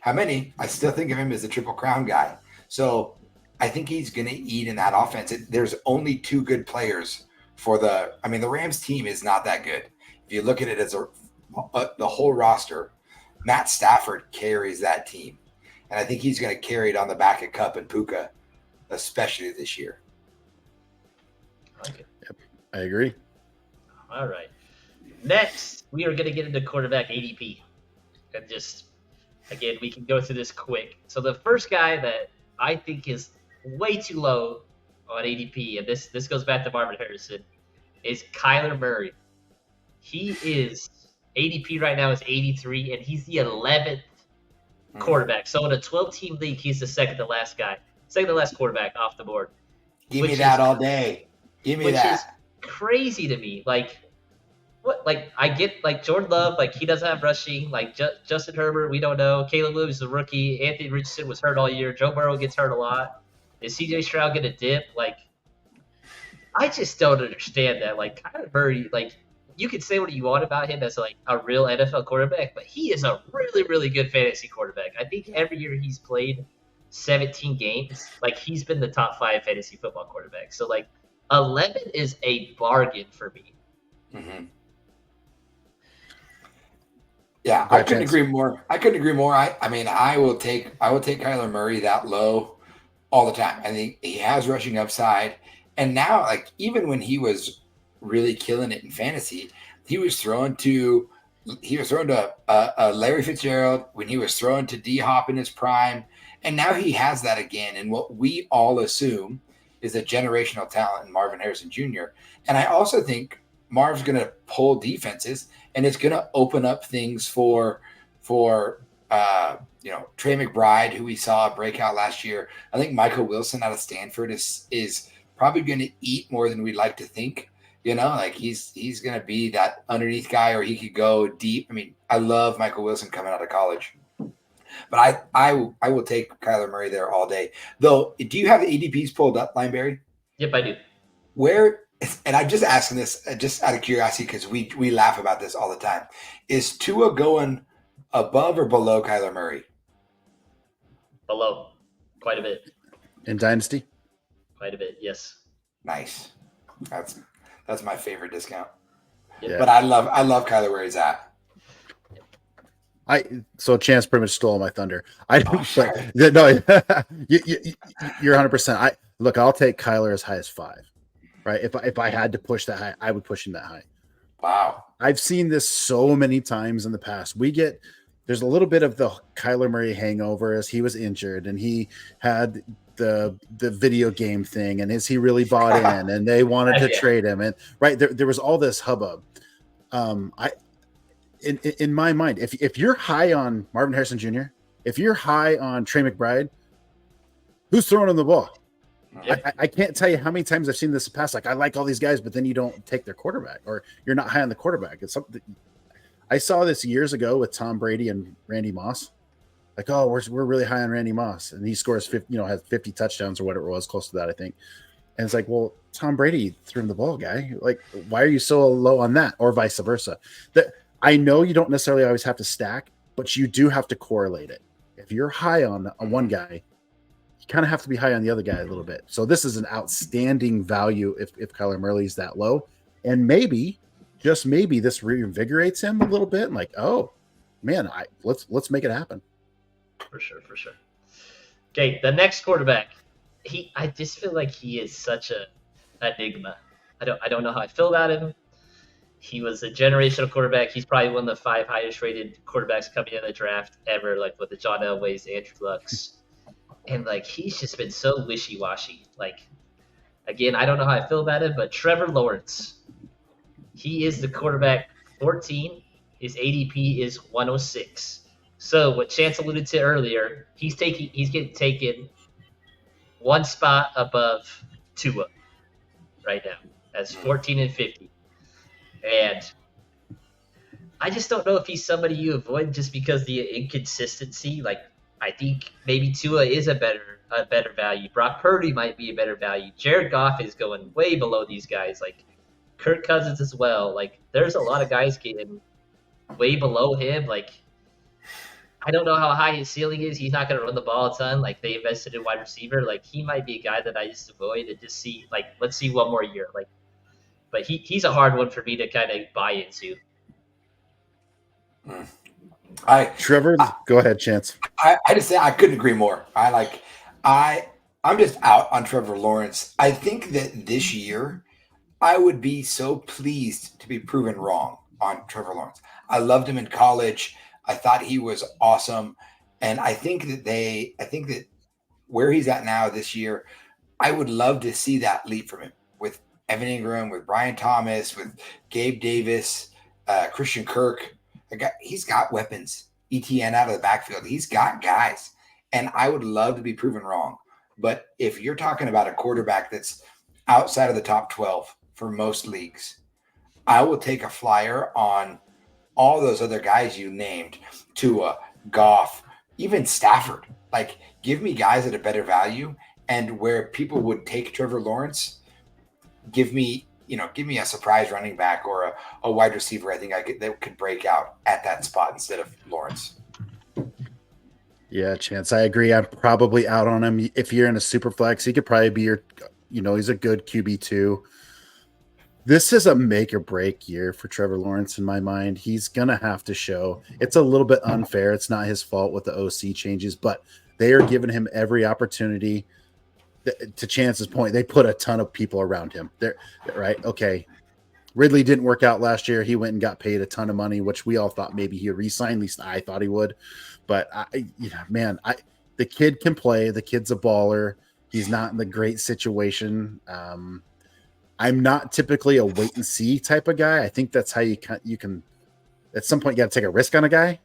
how many. I still think of him as the Triple Crown guy. So I think he's going to eat in that offense. There's only two good players for the Rams team is not that good. If you look at it as the whole roster, Matt Stafford carries that team. And I think he's going to carry it on the back of Kupp and Puka, especially this year. Okay. Yep, I agree. All right. Next, we are going to get into quarterback ADP. And just, again, we can go through this quick. So the first guy that I think is way too low on ADP, and this goes back to Marvin Harrison, is Kyler Murray. He is ADP right now is 83, and he's the 11th quarterback. So in a 12-team league, he's the second to last quarterback off the board. Give me that all day. Give me that. Which is crazy to me. What? I get Jordan Love, he doesn't have rushing. Justin Herbert, we don't know. Caleb Williams is a rookie. Anthony Richardson was hurt all year. Joe Burrow gets hurt a lot. Is CJ Stroud gonna dip? I just don't understand that. Kyler Murray, you can say what you want about him as a real NFL quarterback, but he is a really, really good fantasy quarterback. I think every year he's played 17 games, he's been the top 5 fantasy football quarterback. So 11 is a bargain for me. Mm-hmm. Yeah, I couldn't agree more. I will take Kyler Murray that low all the time. I think he has rushing upside. And now, even when he was really killing it in fantasy, he was throwing to Larry Fitzgerald, when he was throwing to D-Hop in his prime. And now he has that again. And what we all assume is a generational talent in Marvin Harrison Jr. And I also think Marv's going to pull defenses, and it's going to open up things for Trey McBride, who we saw break out last year. I think Michael Wilson out of Stanford is probably going to eat more than we'd like to think. He's going to be that underneath guy, or he could go deep. I mean, I love Michael Wilson coming out of college, but I will take Kyler Murray there all day. Though, do you have the ADPs pulled up, Lineberry? Yep, I do. Where? And I'm just asking this just out of curiosity because we laugh about this all the time. Is Tua going above or below Kyler Murray? Below, quite a bit. In Dynasty? Quite a bit, yes. Nice. That's my favorite discount. Yeah. But I love Kyler where he's at. So Chance pretty much stole my thunder. I Oh, but no, you're 100%. I'll take Kyler as high as 5. Right? If I had to push that high, I would push him that high. Wow. I've seen this so many times in the past. There's a little bit of the Kyler Murray hangover as he was injured and he had the video game thing, and is he really bought in, and they wanted to trade him, and right there was all this hubbub. In my mind, if you're high on Marvin Harrison Jr., if you're high on Trey McBride, who's throwing him the ball? Yeah. I can't tell you how many times I've seen this past. Like, I like all these guys, but then you don't take their quarterback, or you're not high on the quarterback. It's something I saw this years ago with Tom Brady and Randy Moss. Like, oh, we're really high on Randy Moss, and he scores 50, has 50 touchdowns or whatever it was, close to that, I think. And it's like, well, Tom Brady threw him the ball, guy. Like, why are you so low on that, or vice versa? That I know you don't necessarily always have to stack, but you do have to correlate it. If you're high on one guy, you kind of have to be high on the other guy a little bit. So this is an outstanding value if Kyler Murray's that low, and maybe, just maybe, this reinvigorates him a little bit. And like, oh man, let's make it happen. For sure. Okay, the next quarterback. I just feel like he is such a enigma. I don't know how I feel about him. He was a generational quarterback. He's probably one of the 5 highest rated quarterbacks coming in the draft ever, like with the John Elways, Andrew Luck's. And like, he's just been so wishy-washy. Like, again, I don't know how I feel about it, but Trevor Lawrence, he is the quarterback 14. His ADP is 106. So what Chance alluded to earlier, he's getting taken one spot above Tua right now. That's 14 and 50. And I just don't know if he's somebody you avoid just because the inconsistency. Like, I think maybe Tua is a better value. Brock Purdy might be a better value. Jared Goff is going way below these guys. Like, Kirk Cousins as well. Like, there's a lot of guys getting way below him. Like, I don't know how high his ceiling is. He's not going to run the ball a ton. Like, they invested in wide receiver. Like, he might be a guy that I just avoid and just see, like, let's see one more year. Like, but he's a hard one for me to kind of buy into. Trevor, go ahead, Chance. I just say I couldn't agree more. I'm just out on Trevor Lawrence. I think that this year I would be so pleased to be proven wrong on Trevor Lawrence. I loved him in college. I thought he was awesome. And I think that where he's at now this year, I would love to see that leap from him with Evan Ingram, with Brian Thomas, with Gabe Davis, Christian Kirk. He's got weapons. ETN out of the backfield. He's got guys. And I would love to be proven wrong. But if you're talking about a quarterback that's outside of the top 12 for most leagues, I will take a flyer on all those other guys you named, Tua, Goff, even Stafford. Like, give me guys at a better value, and where people would take Trevor Lawrence, give me a surprise running back or a wide receiver. I think that could break out at that spot instead of Lawrence. Yeah, Chance, I agree. I'm probably out on him. If you're in a super flex, he could probably be he's a good QB2. This is a make or break year for Trevor Lawrence in my mind. He's going to have to show. It's a little bit unfair. It's not his fault with the OC changes, but they are giving him every opportunity. To Chance's point, they put a ton of people around him. They're right. Okay. Ridley didn't work out last year. He went and got paid a ton of money, which we all thought maybe he'd resign. At least I thought he would. But the kid can play. The kid's a baller. He's not in the great situation. I'm not typically a wait and see type of guy. I think that's how you can at some point you got to take a risk on a guy,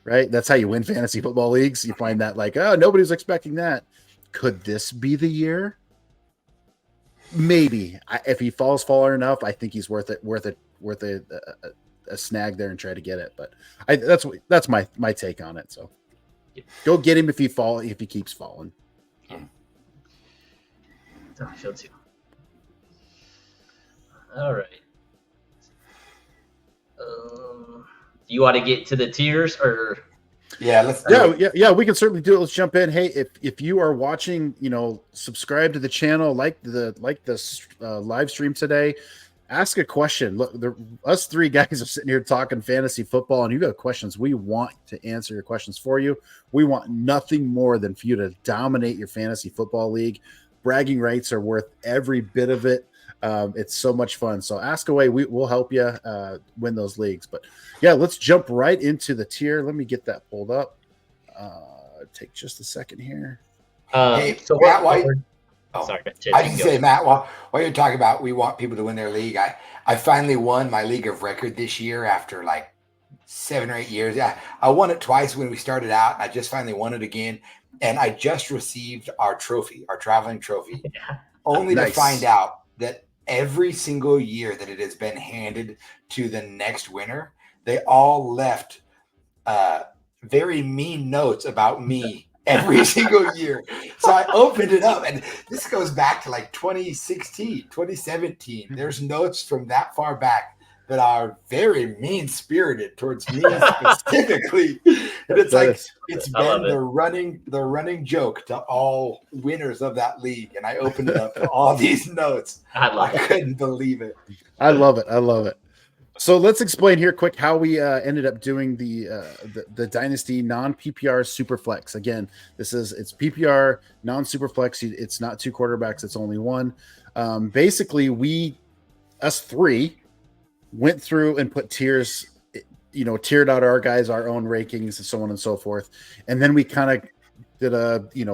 right? That's how you win fantasy football leagues. You find that like, oh, nobody's expecting that. Could this be the year? Maybe. If he falls far enough, I think he's worth a snag there and try to get it. But that's my take on it. So go get him if he keeps falling. I feel too. All right. Do you want to get to the tiers or? Yeah, let's. Yeah. We can certainly do it. Let's jump in. Hey, if you are watching, subscribe to the channel, like the live stream today. ask a question. Look, us three guys are sitting here talking fantasy football, and you got questions. We want to answer your questions for you. We want nothing more than for you to dominate your fantasy football league. Bragging rights are worth every bit of it. It's so much fun. So ask away. We'll help you win those leagues. But yeah, let's jump right into the tier. Let me get that pulled up. Take just a second here. Hey, so Matt, sorry, I just say, Matt, while you're talking about we want people to win their league, I finally won my league of record this year after like 7 or 8 years. Yeah, I won it twice when we started out. And I just finally won it again. And I just received our trophy, our traveling trophy, only to find out that every single year that it has been handed to the next winner, they all left very mean notes about me every single year. So I opened it up, and this goes back to like 2016, 2017. There's notes from that far back that are very mean-spirited towards me specifically. And it's like it's been the running joke to all winners of that league. And I opened it up to all these notes. I couldn't believe it. I love it. So let's explain here quick how we ended up doing the Dynasty non-PPR Superflex. Again, it's PPR non-Superflex. It's not 2 quarterbacks. It's only one. Basically, us three went through and put tiers, tiered out our guys, our own rankings, and so on and so forth. And then we kind of did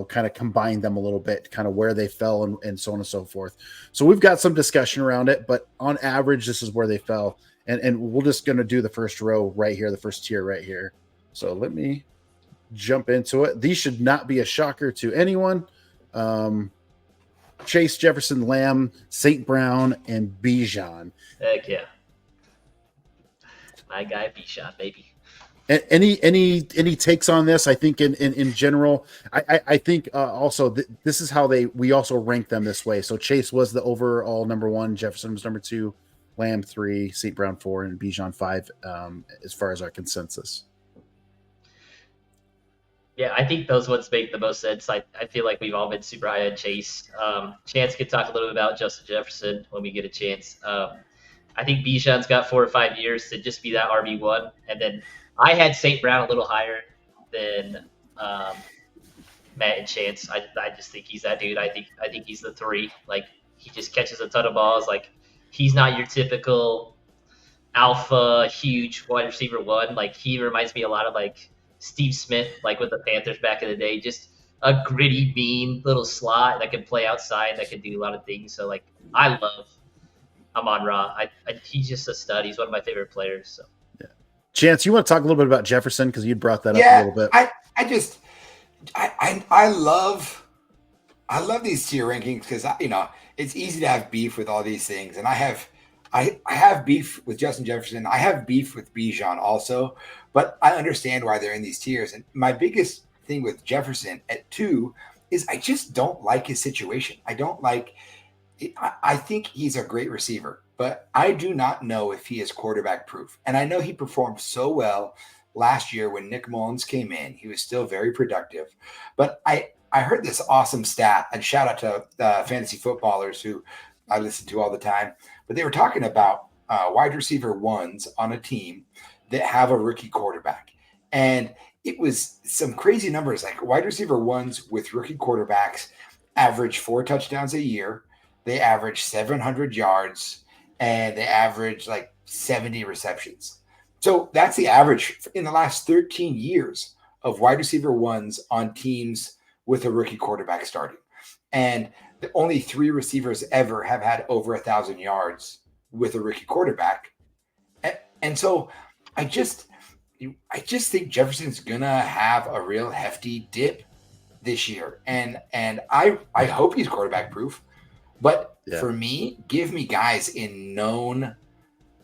kind of combined them a little bit, kind of where they fell and so on and so forth. So we've got some discussion around it, but on average, this is where they fell. And we're just going to do the first row right here, the first tier right here. So let me jump into it. These should not be a shocker to anyone. Chase, Jefferson, Lamb, St. Brown, and Bijan. Heck yeah. My guy Bijan, baby. Any takes on this? I think in general, I think also this is how we also rank them this way. So Chase was the overall number 1, Jefferson was number 2, Lamb 3, St. Brown 4, and Bijan 5 as far as our consensus. Yeah, I think those ones make the most sense. I feel like we've all been super high on Chase. Chance could talk a little bit about Justin Jefferson when we get a chance. I think Bijan's got 4 or 5 years to just be that RB1. And then I had St. Brown a little higher than Matt and Chance. I just think he's that dude. I think he's the 3. Like, he just catches a ton of balls. Like, he's not your typical alpha, huge wide receiver 1. Like, he reminds me a lot of, like, Steve Smith, like with the Panthers back in the day. Just a gritty, mean little slot that can play outside, that can do a lot of things. So, like, I love Amon-Ra. He's just a stud. He's one of my favorite players. So, yeah. Chance, you want to talk a little bit about Jefferson because you brought that up a little bit. I love these tier rankings because it's easy to have beef with all these things, and I have beef with Justin Jefferson. I have beef with Bijan also, but I understand why they're in these tiers. And my biggest thing with Jefferson at 2 is I just don't like his situation. I don't like. I think he's a great receiver, but I do not know if he is quarterback proof. And I know he performed so well last year when Nick Mullins came in. He was still very productive. But I heard this awesome stat, and shout out to fantasy footballers who I listen to all the time. But they were talking about wide receiver 1s on a team that have a rookie quarterback. And it was some crazy numbers, like wide receiver 1s with rookie quarterbacks average 4 touchdowns a year. They average 700 yards, and they average like 70 receptions. So that's the average in the last 13 years of wide receiver 1s on teams with a rookie quarterback starting. And only 3 receivers ever have had over 1,000 yards with a rookie quarterback. And so I just think Jefferson's going to have a real hefty dip this year. And I hope he's quarterback proof. But for me, give me guys in known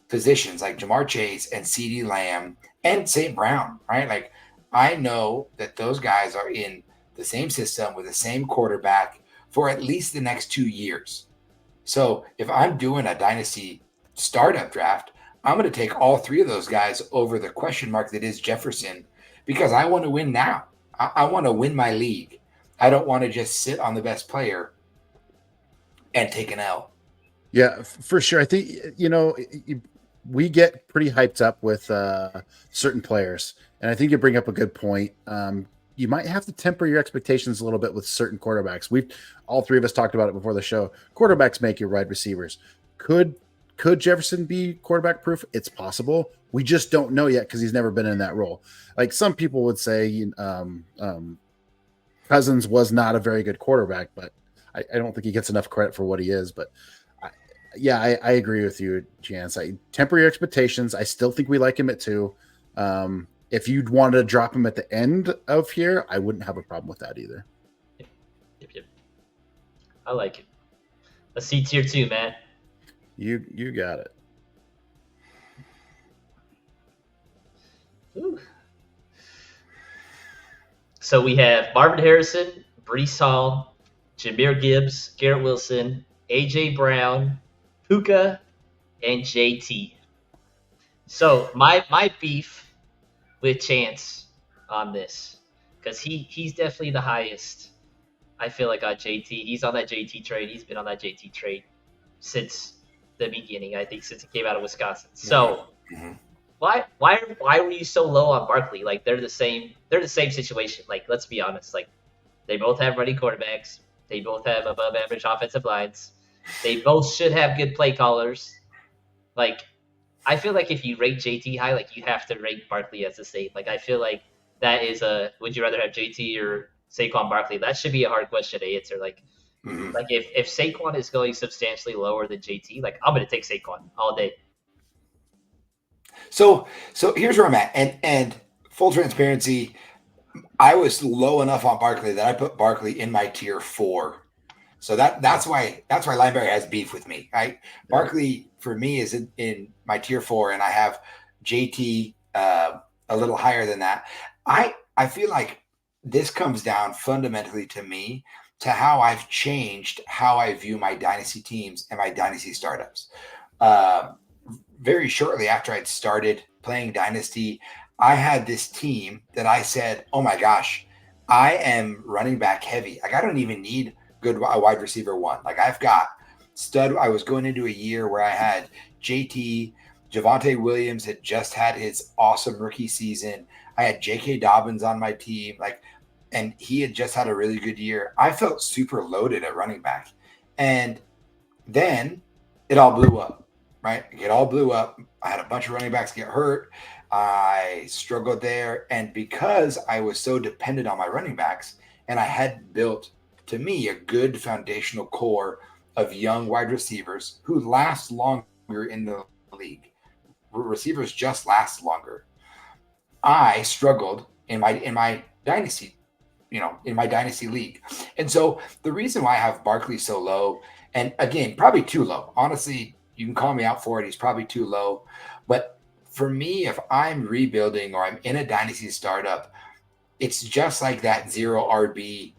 positions like Jamar Chase and CeeDee Lamb and St. Brown, right? Like, I know that those guys are in the same system with the same quarterback for at least the next 2 years. So if I'm doing a dynasty startup draft, I'm going to take all 3 of those guys over the question mark that is Jefferson, because I want to win now. I want to win my league. I don't want to just sit on the best player and take an L. Yeah, for sure. I think we get pretty hyped up with certain players, and I think you bring up a good point. You might have to temper your expectations a little bit with certain quarterbacks. We've all three of us talked about it before the show. Quarterbacks make your wide receivers. Could Jefferson be quarterback proof? It's possible. We just don't know yet because he's never been in that role. Like some people would say, Cousins was not a very good quarterback, but I don't think he gets enough credit for what he is. But I agree with you, Chance. I temper your expectations. I still think we like him at 2. If you'd wanted to drop him at the end of here, I wouldn't have a problem with that either. Yep. I like it. Let's see tier 2, man. You got it. Ooh. So we have Marvin Harrison, Brees Hall, Jahmyr Gibbs, Garrett Wilson, AJ Brown, Puka, and JT. So my beef with Chance on this, because he's definitely the highest. I feel like on JT, he's on that JT trade. He's been on that JT trade since the beginning. I think since he came out of Wisconsin. So why were you so low on Barkley? Like they're the same situation. Like let's be honest. Like they both have running quarterbacks. They both have above average offensive lines. They both should have good play callers. Like I feel like if you rate JT high, like you have to rate Barkley as the same. Like I feel like that is a would you rather have JT or Saquon Barkley? That should be a hard question to answer. Like if Saquon is going substantially lower than JT, like I'm gonna take Saquon all day. So here's where I'm at, and full transparency, I was low enough on Barkley that I put Barkley in my tier 4. So that's why Lineberry has beef with me. Right? Barkley for me is in my tier 4, and I have JT a little higher than that. I feel like this comes down fundamentally to me to how I've changed how I view my dynasty teams and my dynasty startups. Very shortly after I'd started playing Dynasty, I had this team that I said, oh my gosh, I am running back heavy. Like I don't even need a wide receiver 1. Like I've got stud. I was going into a year where I had JT, Javonte Williams had just had his awesome rookie season. I had J.K. Dobbins on my team. And he had just had a really good year. I felt super loaded at running back. And then it all blew up. Right? It all blew up. I had a bunch of running backs get hurt. I struggled there. And because I was so dependent on my running backs and I had built, to me, a good foundational core of young wide receivers who last longer in the league. Receivers just last longer. I struggled in my dynasty, in my dynasty league. And so the reason why I have Barkley so low, and again, probably too low, honestly, you can call me out for it. He's probably too low. But for me, if I'm rebuilding or I'm in a dynasty startup, it's just like that 0 RB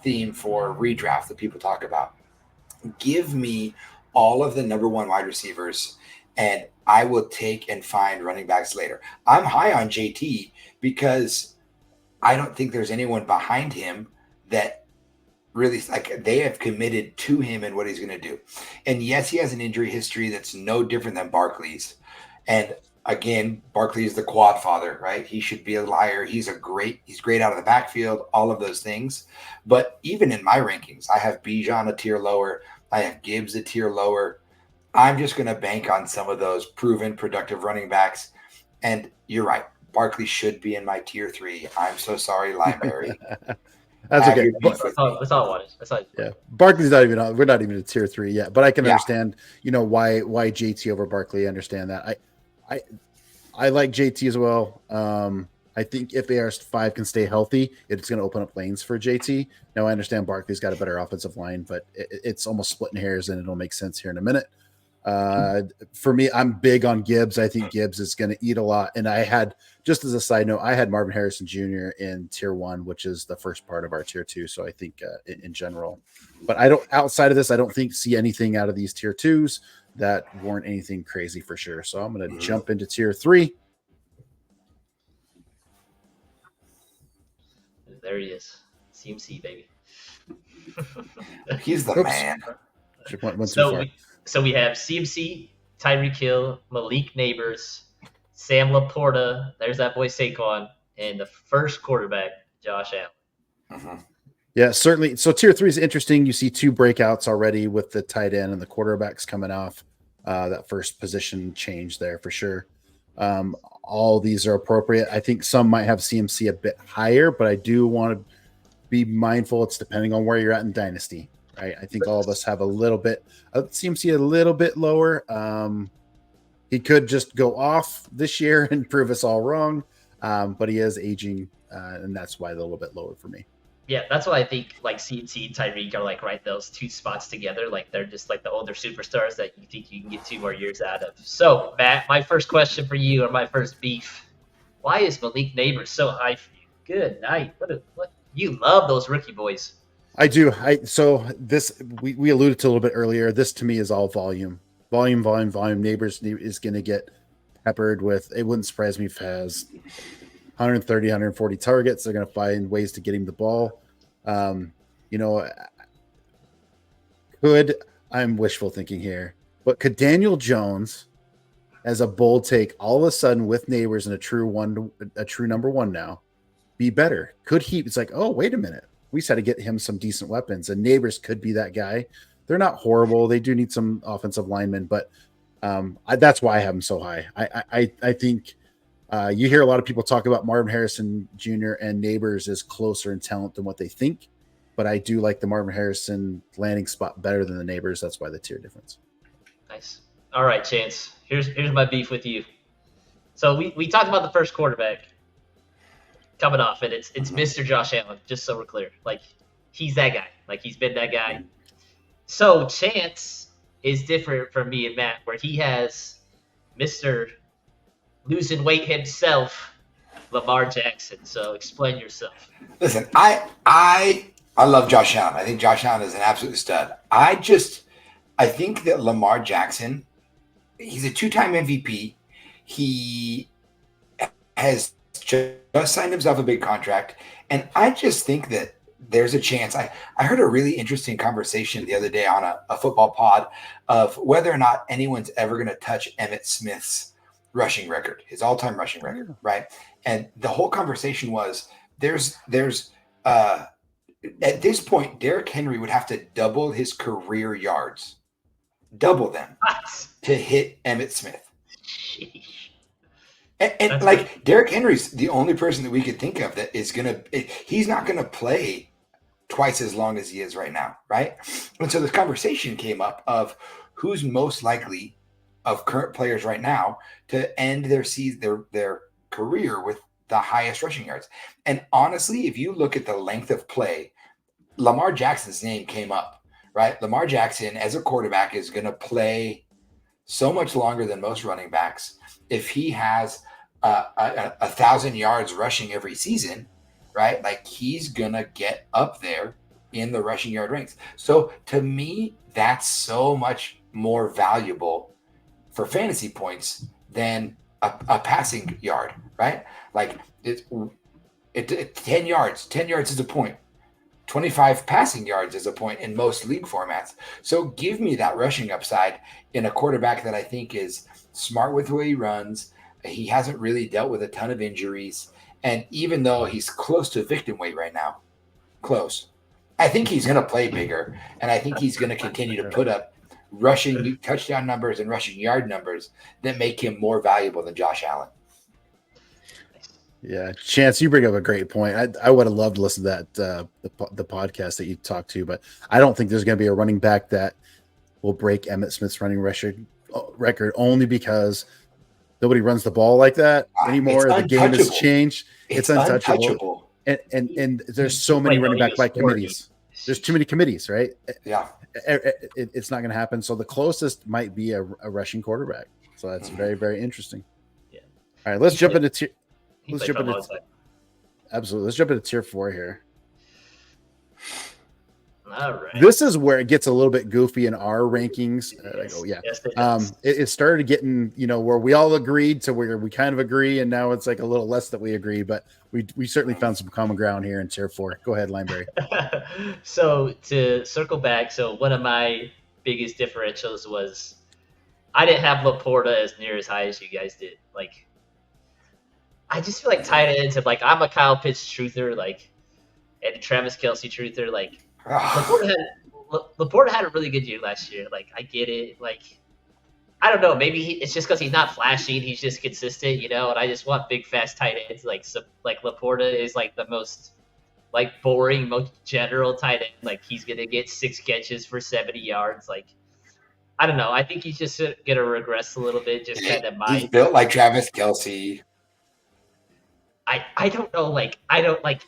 theme for redraft that people talk about. Give me all of the number 1 wide receivers, and I will take and find running backs later. I'm high on JT because I don't think there's anyone behind him that really like they have committed to him and what he's going to do. And yes, he has an injury history that's no different than Barkley's. And again, Barkley is the quad father, right? He should be a liar. He's great out of the backfield, all of those things. But even in my rankings, I have Bijan a tier lower. I have Gibbs a tier lower. I'm just going to bank on some of those proven productive running backs. And you're right. Barkley should be in my tier 3. I'm so sorry, Lineberry. That's okay. That's all I wanted. Yeah, Barkley's not even on. We're not even at tier 3 yet, but I can understand, why JT over Barkley. I understand that. I like JT as well. I think if AR5 can stay healthy, it's going to open up lanes for JT. Now I understand Barkley's got a better offensive line, but it's almost splitting hairs, and it'll make sense here in a minute. For me, I'm big on Gibbs. I think Gibbs is going to eat a lot. And I had, just as a side note, I had Marvin Harrison Jr. in tier 1, which is the first part of our tier 2. So I think in general, but outside of this, I don't see anything out of these tier 2s that weren't anything crazy for sure. So I'm going to jump into tier 3. There he is. CMC, baby. He's the man. Went too far. So we have CMC, Tyreek Hill, Malik Neighbors, Sam Laporta. There's that boy Saquon, and the first quarterback, Josh Allen. Mhm. Yeah, certainly. So tier 3 is interesting. You see 2 breakouts already with the tight end and the quarterbacks coming off that first position change there for sure. All these are appropriate. I think some might have CMC a bit higher, but I do want to be mindful. It's depending on where you're at in Dynasty, right? I think all of us have a little bit CMC a little bit lower. He could just go off this year and prove us all wrong, but he is aging, and that's why they're a little bit lower for me. Yeah, that's why I think like CMC and Tyreek are like right those 2 spots together. Like they're just like the older superstars that you think you can get 2 more years out of. So Matt, my first question for you, or my first beef: why is Malik Neighbors so high for you? Good night. What you love those rookie boys. I do. So this we alluded to a little bit earlier. This to me is all volume. Neighbors is going to get peppered with. It wouldn't surprise me if he has 130, 140 targets. They're going to find ways to get him the ball. I'm wishful thinking here, but could Daniel Jones, as a bold take, all of a sudden with Neighbors and a true number 1 now, be better? Could he? It's like, oh, wait a minute. We just had to get him some decent weapons, and Neighbors could be that guy. They're not horrible. They do need some offensive linemen, but that's why I have them so high. I think you hear a lot of people talk about Marvin Harrison Jr. and Neighbors is closer in talent than what they think, but I do like the Marvin Harrison landing spot better than the Neighbors. That's why the tier difference. Nice. All right, Chance. Here's my beef with you. So we talked about the first quarterback coming off, and it's Mr. Josh Allen, just so we're clear. Like, he's that guy. Like, he's been that guy. So Chance is different from me and Matt, where he has Mr. losing weight himself, Lamar Jackson. So explain yourself. Listen, I love Josh Allen. I think Josh Allen is an absolute stud. I think that Lamar Jackson, he's a 2-time MVP. He has just signed himself a big contract. And I just think that there's a chance. I heard a really interesting conversation the other day on a football pod of whether or not anyone's ever going to touch Emmitt Smith's rushing record, his all-time rushing record, right? And the whole conversation was there's at this point, Derrick Henry would have to double his career yards, double them to hit Emmitt Smith. And like Derrick Henry's the only person that we could think of that is he's not gonna play twice as long as he is right now, right? And so this conversation came up of who's most likely of current players right now to end their season, their career with the highest rushing yards. And honestly, if you look at the length of play, Lamar Jackson's name came up, right? Lamar Jackson as a quarterback is going to play so much longer than most running backs. If he has 1,000 yards rushing every season, right? Like he's going to get up there in the rushing yard ranks. So to me, that's so much more valuable for fantasy points than a passing yard, right? Like it 10 yards is a point. 25 passing yards is a point in most league formats. So give me that rushing upside in a quarterback that I think is smart with the way he runs. He hasn't really dealt with a ton of injuries. And even though he's close to victim weight right now, close, I think he's going to play bigger. And I think he's going to continue to put up rushing touchdown numbers and rushing yard numbers that make him more valuable than Josh Allen. Yeah, Chance, you bring up a great point. I would have loved to listen to that the podcast that you talked to, but I don't think there's going to be a running back that will break Emmitt Smith's running record only because nobody runs the ball like that anymore. The game has changed. It's untouchable. And there's so many running back by committees. There's too many committees, right? Yeah. It's not going to happen. So the closest might be a rushing quarterback. So that's very, very interesting. Yeah. All right, let's jump into tier. Absolutely. Let's jump into tier 4 here. All right. This is where it gets a little bit goofy in our rankings. Yes, it started getting, where we all agreed to where we kind of agree, and now it's like a little less that we agree, but we certainly found some common ground here in tier 4. Go ahead, Lineberry. So to circle back, so one of my biggest differentials was I didn't have Laporta as near as high as you guys did. Like, I just feel like tight ends, and like I'm a Kyle Pitts truther, like, and a Travis Kelce truther. Like, Laporta had a really good year last year. Like, I get it. Like, I don't know. Maybe it's just because he's not flashy and he's just consistent, you know. And I just want big, fast tight ends. Like Laporta is like the most like boring, most general tight end. Like, he's gonna get 6 catches for 70 yards. Like, I don't know. I think he's just gonna regress a little bit. Just kind of He's built like Travis Kelce. I don't know. Like, I don't like.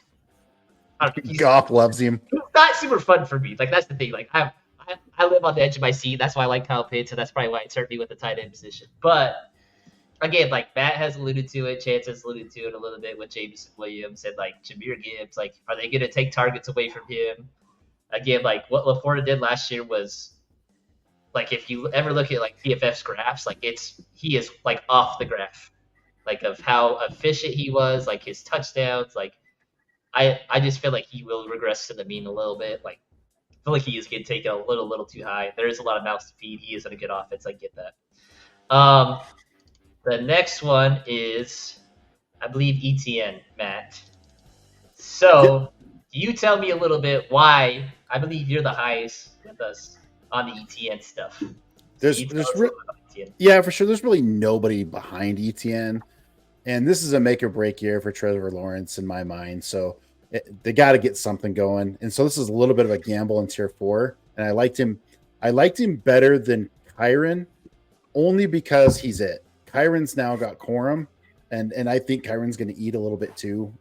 Goff loves him. It's not super fun for me. Like, that's the thing. Like, I live on the edge of my seat. That's why I like Kyle Pitts, and that's probably why it's hurt me with the tight end position. But again, like Matt has alluded to it, Chance has alluded to it a little bit with Jameson Williams and like Jahmyr Gibbs. Like, are they going to take targets away from him? Again, like what Laporta did last year was, like, if you ever look at like PFF's graphs, like he is like off the graph, like of how efficient he was, like his touchdowns. Like, I just feel like he will regress to the mean a little bit. Like, I feel like he is getting taken a little too high. There is a lot of mouths to feed. He is in a good offense. I get that. The next one is, I believe, ETN, Matt. So you tell me a little bit why I believe you're the highest with us on the ETN stuff. Yeah, for sure. There's really nobody behind ETN. And this is a make or break year for Trevor Lawrence in my mind. So they got to get something going. And so this is a little bit of a gamble in tier 4. And I liked him. I liked him better than Kyron only because he's it. Kyron's now got Corum. And I think Kyron's going to eat a little bit too.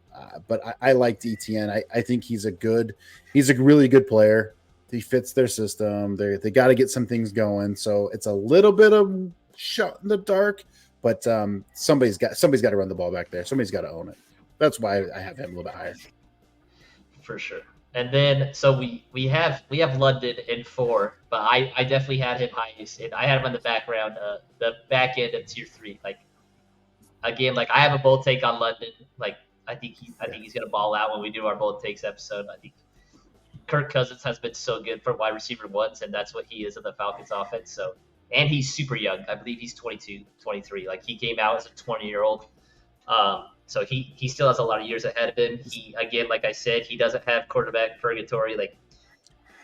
But I liked ETN. I think he's a really good player. He fits their system. They got to get some things going. So it's a little bit of shot in the dark. But somebody's got to run the ball back there. Somebody's got to own it. That's why I have him a little bit higher. For sure. And then so we have London in 4, but I definitely had him highest. And I had him on the back end of tier 3. Like, again, like I have a bold take on London. Like, I think he's gonna ball out when we do our bold takes episode. I think Kirk Cousins has been so good for wide receiver ones, and that's what he is in the Falcons offense. So. And he's super young. I believe he's 22, 23. Like, he came out as a 20-year-old. So he still has a lot of years ahead of him. He, again, like I said, he doesn't have quarterback purgatory. Like,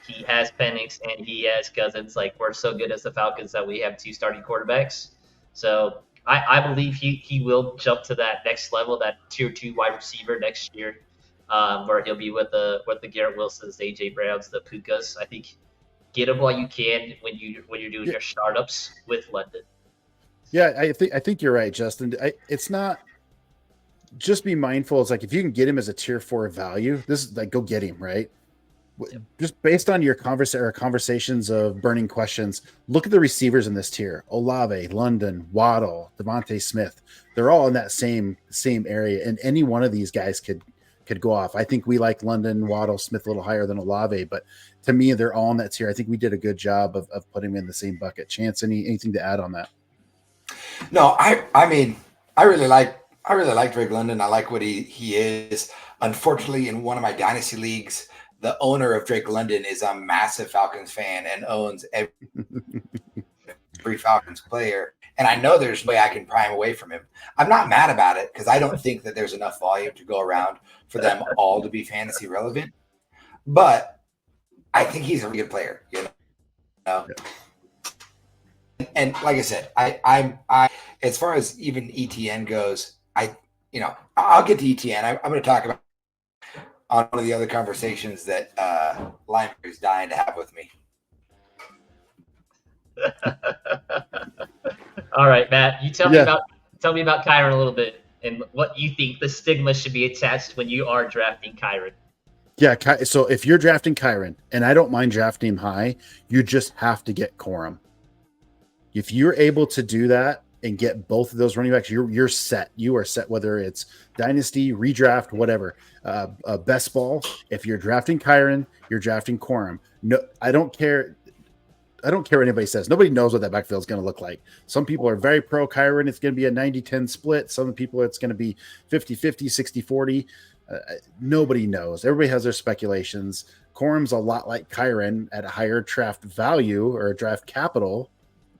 he has Penix and he has Cousins. Like, we're so good as the Falcons that we have 2 starting quarterbacks. So I believe he will jump to that next level, that tier 2 wide receiver next year, where he'll be with the Garrett Wilsons, the AJ Browns, the Pukas. I think get him while you can when you're doing your startups with London. Yeah, I think you're right, Justin. It's not just be mindful. It's like if you can get him as a tier 4 value, this is like go get him, right? Yep. Just based on your conversations of burning questions, look at the receivers in this tier: Olave, London, Waddle, Devontae Smith. They're all in that same area, and any one of these guys could go off. I think we like London, Waddle, Smith a little higher than Olave, but to me, they're all in that tier. I think we did a good job of putting them in the same bucket. Chance, anything to add on that? No, I mean, I really like Drake London. I like what he is. Unfortunately, in one of my dynasty leagues, the owner of Drake London is a massive Falcons fan and owns every Falcons player. And I know there's no way I can pry him away from him. I'm not mad about it because I don't think that there's enough volume to go around for them all to be fantasy relevant. But I think he's a really good player, you know. Yeah. And like I said, I as far as even ETN goes, I'll get to ETN. I'm going to talk about on one of the other conversations that Limer is dying to have with me. All right, Matt, you tell me about Kyron a little bit and what you think the stigma should be attached when you are drafting Kyron. Yeah, so if you're drafting Kyron, and I don't mind drafting him high, you just have to get Corum. If you're able to do that and get both of those running backs, you're set. You are set, whether it's dynasty, redraft, whatever. Best ball. If you're drafting Kyron, you're drafting Corum. No, I don't care. I don't care what anybody says. Nobody knows what that backfield is going to look like. Some people are very pro Kyron. It's going to be a 90-10 split. Some people, it's going to be 50-50, 60-40. Nobody knows. Everybody has their speculations. Corum's a lot like Kyron at a higher draft value or draft capital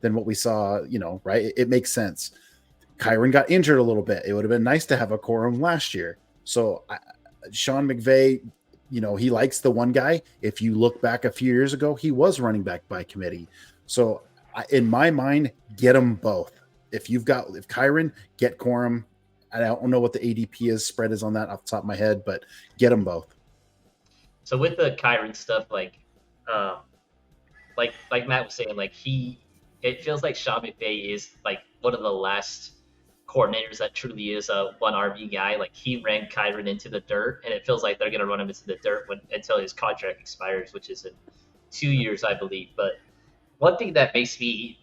than what we saw, right? It makes sense. Kyron got injured a little bit. It would have been nice to have a Corum last year. So Sean McVay, he likes the one guy. If you look back a few years ago, he was running back by committee. So in my mind, get them both. If Kyron, get Corum. I don't know what the ADP spread is on that off the top of my head, but get them both. So with the Kyron stuff, like Matt was saying, it feels like Sean McVay is like one of the last coordinators that truly is a one RB guy. Like he ran Kyron into the dirt, and it feels like they're going to run him into the dirt until his contract expires, which is in 2 years, I believe. But one thing that makes me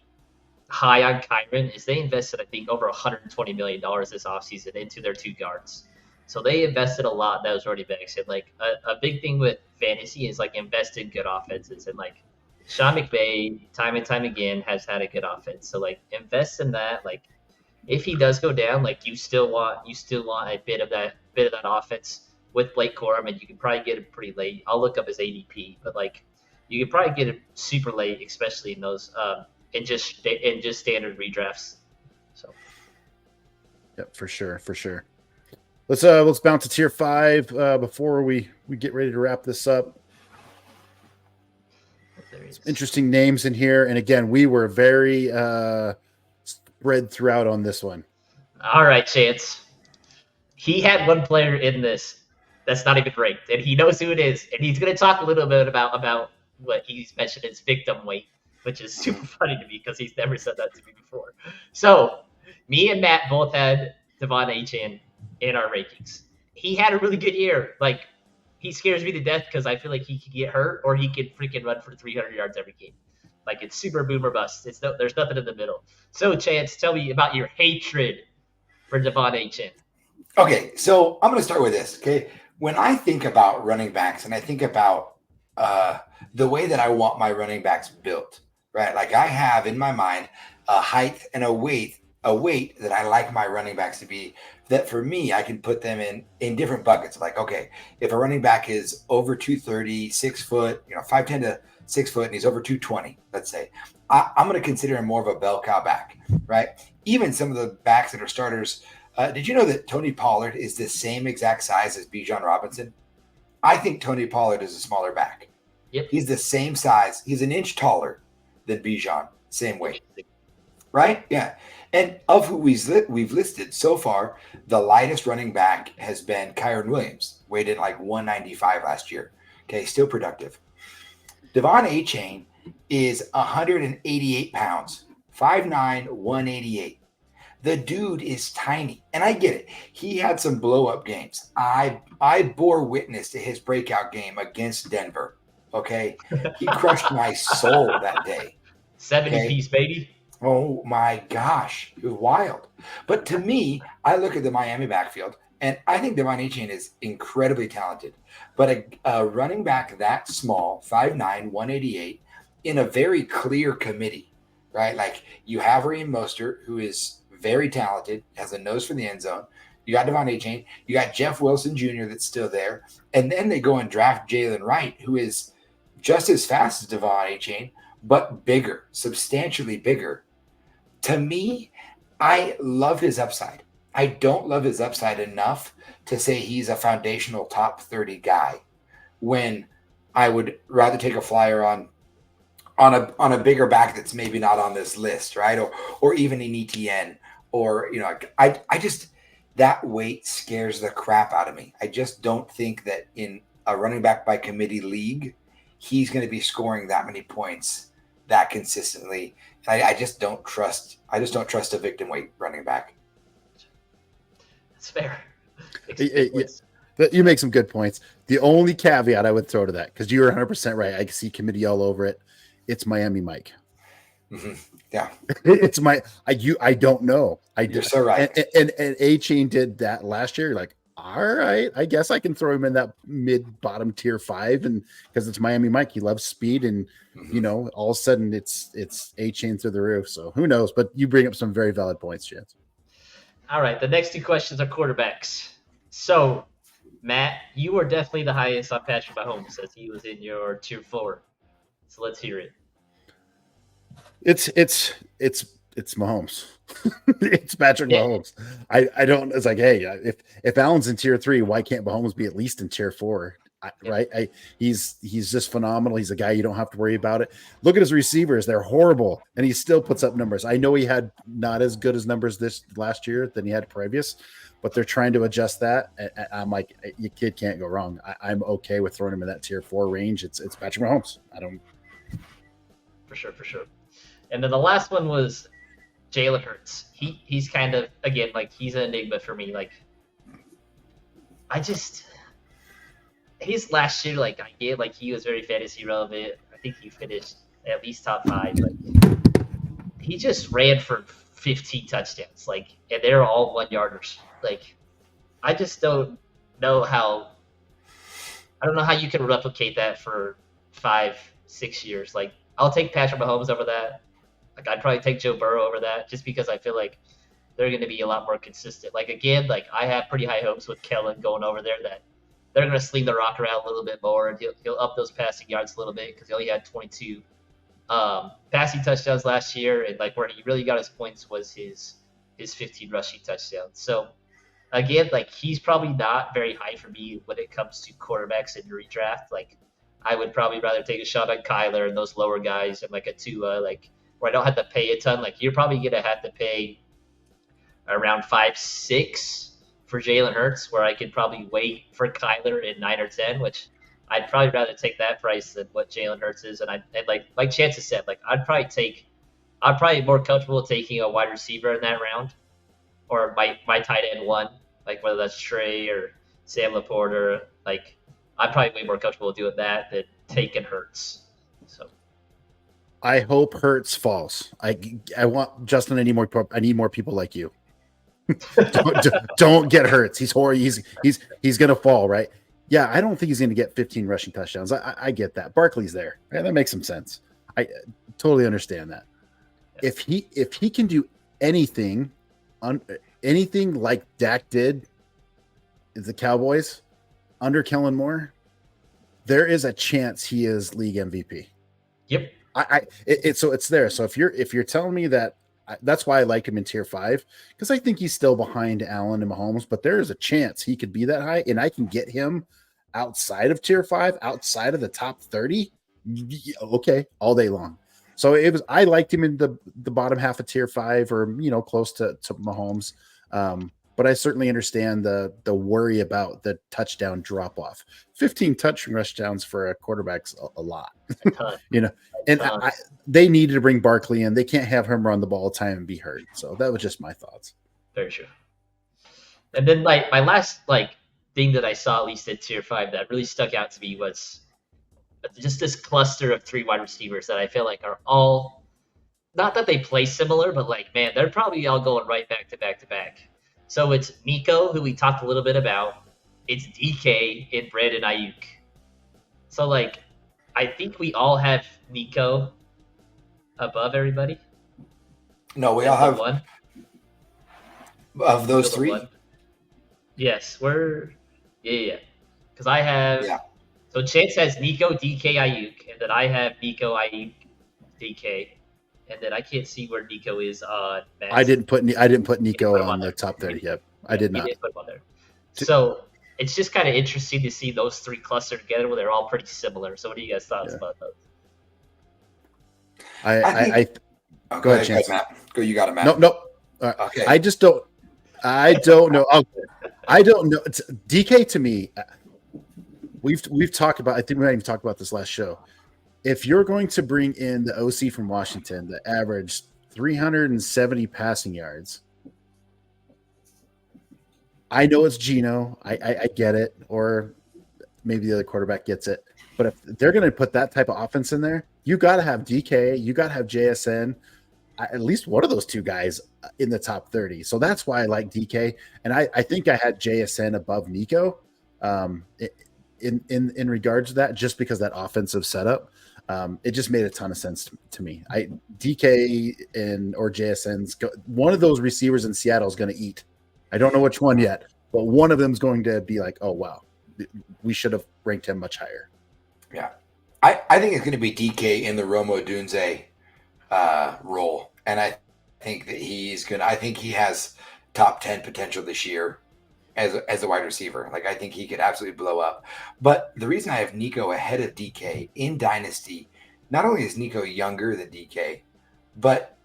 high on Kyron is they invested, I think, over $120 million this offseason into their 2 guards. So they invested a lot in those running backs. And like a big thing with fantasy is like invest in good offenses. And like Sean McVay, time and time again, has had a good offense. So like invest in that. Like if he does go down, like you still want a bit of that offense with Blake Corum, and you can probably get him pretty late. I'll look up his ADP, but like you can probably get him super late, especially in those in just standard redrafts. So yep, for sure. Let's bounce to tier 5 before we get ready to wrap this up. Some interesting names in here, and again, we were very spread throughout on this one. All right, Chance. He had one player in this that's not even ranked, and he knows who it is, and he's going to talk a little bit about what he's mentioned as victim weight, which is super funny to me because he's never said that to me before. So me and Matt both had Devon Achane in our rankings. He had a really good year. Like, he scares me to death because I feel like he could get hurt or he could freaking run for 300 yards every game. Like, it's super boom or bust. There's nothing in the middle. So, Chance, tell me about your hatred for Devon Achane. Okay, so I'm going to start with this, okay? When I think about running backs and I think about the way that I want my running backs built, right? Like, I have in my mind a height and a weight that I like my running backs to be, that for me, I can put them in different buckets. Like, okay, if a running back is over 230, 6 foot, 5'10" to 6 foot, and he's over 220, let's say, I'm going to consider him more of a bell cow back, right? Even some of the backs that are starters. Did you know that Tony Pollard is the same exact size as Bijan Robinson? I think Tony Pollard is a smaller back. Yep. He's the same size. He's an inch taller than Bijan, same weight. Right? Yeah. And of who we've listed so far, the lightest running back has been Kyron Williams, weighed in like 195 last year. Okay, still productive. Devon Achane is 188 pounds, 5'9", 188. The dude is tiny, and I get it. He had some blow-up games. I bore witness to his breakout game against Denver, okay? He crushed my soul that day. 70-piece, baby. Oh, my gosh. It was wild. But to me, I look at the Miami backfield, and I think Devon Achane is incredibly talented. But a running back that small, 5'9", 188, in a very clear committee, right? Like, you have Raheem Mostert, who is very talented, has a nose for the end zone. You got Devon Achane. You got Jeff Wilson Jr. that's still there. And then they go and draft Jalen Wright, who is just as fast as Devon Achane, but bigger, substantially bigger. To me, I love his upside. I don't love his upside enough to say he's a foundational top 30 guy, when I would rather take a flyer on a bigger back that's maybe not on this list, right? Or even in ETN, or I just, that weight scares the crap out of me. I just don't think that in a running back by committee league, he's going to be scoring that many points that consistently. I just don't trust a victim weight running back. That's fair. You make some good points. The only caveat I would throw to that, because you're 100% right, I see committee all over it. It's Miami Mike. Mm-hmm. Yeah, it's I don't know. You're so right. And Achane did that last year. Like, all right, I guess I can throw him in that mid bottom tier 5, and because it's Miami Mike, he loves speed, and all of a sudden it's A chain through the roof. So who knows? But you bring up some very valid points, Chance. All right, the next 2 questions are quarterbacks. So, Matt, you were definitely the highest on Patrick Mahomes as he was in your tier 4. So let's hear it. It's Mahomes. It's Patrick Mahomes. I don't. It's like, hey, if Allen's in tier 3, why can't Mahomes be at least in tier 4? Right? He's just phenomenal. He's a guy you don't have to worry about it. Look at his receivers; they're horrible, and he still puts up numbers. I know he had not as good as numbers this last year than he had previous, but they're trying to adjust that. I'm like, your kid can't go wrong. I'm okay with throwing him in that tier 4 range. It's Patrick Mahomes. I don't. For sure. And then the last one was Jalen Hurts. He's kind of, again, like, he's an enigma for me. Like, his last year, like, I get, like, he was very fantasy relevant. I think he finished at least top 5. Like, he just ran for 15 touchdowns, like, and they're all 1-yarders. Like, I just don't know how. I don't know how you can replicate that for 5-6 years. Like, I'll take Patrick Mahomes over that. Like, I'd probably take Joe Burrow over that, just because I feel like they're going to be a lot more consistent. Like, again, like, I have pretty high hopes with Kellen going over there that they're going to sling the rock around a little bit more, and he'll up those passing yards a little bit, because he only had 22 passing touchdowns last year, and like where he really got his points was his 15 rushing touchdowns. So again, like, he's probably not very high for me when it comes to quarterbacks in redraft. Like, I would probably rather take a shot at Kyler and those lower guys, and like a Tua, like, where I don't have to pay a ton. Like, you're probably gonna have to pay around 5-6 for Jalen Hurts, where I could probably wait for Kyler in 9 or 10, which I'd probably rather take that price than what Jalen Hurts is. And like Chance has said, like, I'd probably be more comfortable taking a wide receiver in that round, or my tight end 1, like whether that's Trey or Sam Laporte, or like, I'm probably way more comfortable doing that than taking Hurts. So I hope Hurts falls. I want Justin. I need more people like you. don't get Hurts. He's horrible. He's gonna fall, right? Yeah, I don't think he's gonna get 15 rushing touchdowns. I get that. Barkley's there. Right? That makes some sense. I totally understand that. If he can do anything like Dak did the Cowboys under Kellen Moore, there is a chance he is league MVP. Yep. So it's there. So if you're telling me that, that's why I like him in tier 5, because I think he's still behind Allen and Mahomes, but there is a chance he could be that high, and I can get him outside of tier 5, outside of the top 30. Okay, all day long. So I liked him in the bottom half of tier 5, or close to Mahomes. But I certainly understand the worry about the touchdown drop off. 15 touchdowns for a quarterback's a lot, And they needed to bring Barkley in. They can't have him run the ball all the time and be hurt. So that was just my thoughts. Very true. And then my last thing that I saw, at least at tier 5, that really stuck out to me was just this cluster of 3 wide receivers that I feel like are all, not that they play similar, but man, they're probably all going right back to back to back. So it's Nico, who we talked a little bit about. It's DK and Brandon Ayuk. So I think we all have Nico above everybody. No, we all have one of those 3. One. Yes, yeah. Because I have. Yeah. So Chance has Nico, DK, Ayuk, and then I have Nico, Ayuk, DK, and then I can't see where Nico is on. Matt's. I didn't put Nico on the top 30 yet. I did not. Didn't put him on there. So it's just kind of interesting to see those 3 clustered together, where they're all pretty similar. So what do you guys thoughts about those? Go ahead, Chance. Matt. Go, you got it, Matt. No. Okay. I don't know. I don't know. It's DK to me. We've talked about. I think we might even talked about this last show. If you're going to bring in the OC from Washington that averaged 370 passing yards, I know it's Geno. I get it, or maybe the other quarterback gets it. But if they're going to put that type of offense in there, you got to have DK. You got to have JSN. at least one of those two guys in the top 30. So that's why I like DK. And I think I had JSN above Nico in regards to that, just because that offensive setup. It just made a ton of sense to me. DK or JSN's one of those receivers in Seattle is going to eat. I don't know which one yet, but one of them is going to be like, oh wow, we should have ranked him much higher. Yeah, I think it's going to be DK in the Romo Dunze role, and I think that I think he has top 10 potential this year as a wide receiver. Like, I think he could absolutely blow up. But the reason I have Nico ahead of DK in Dynasty, not only is Nico younger than DK, but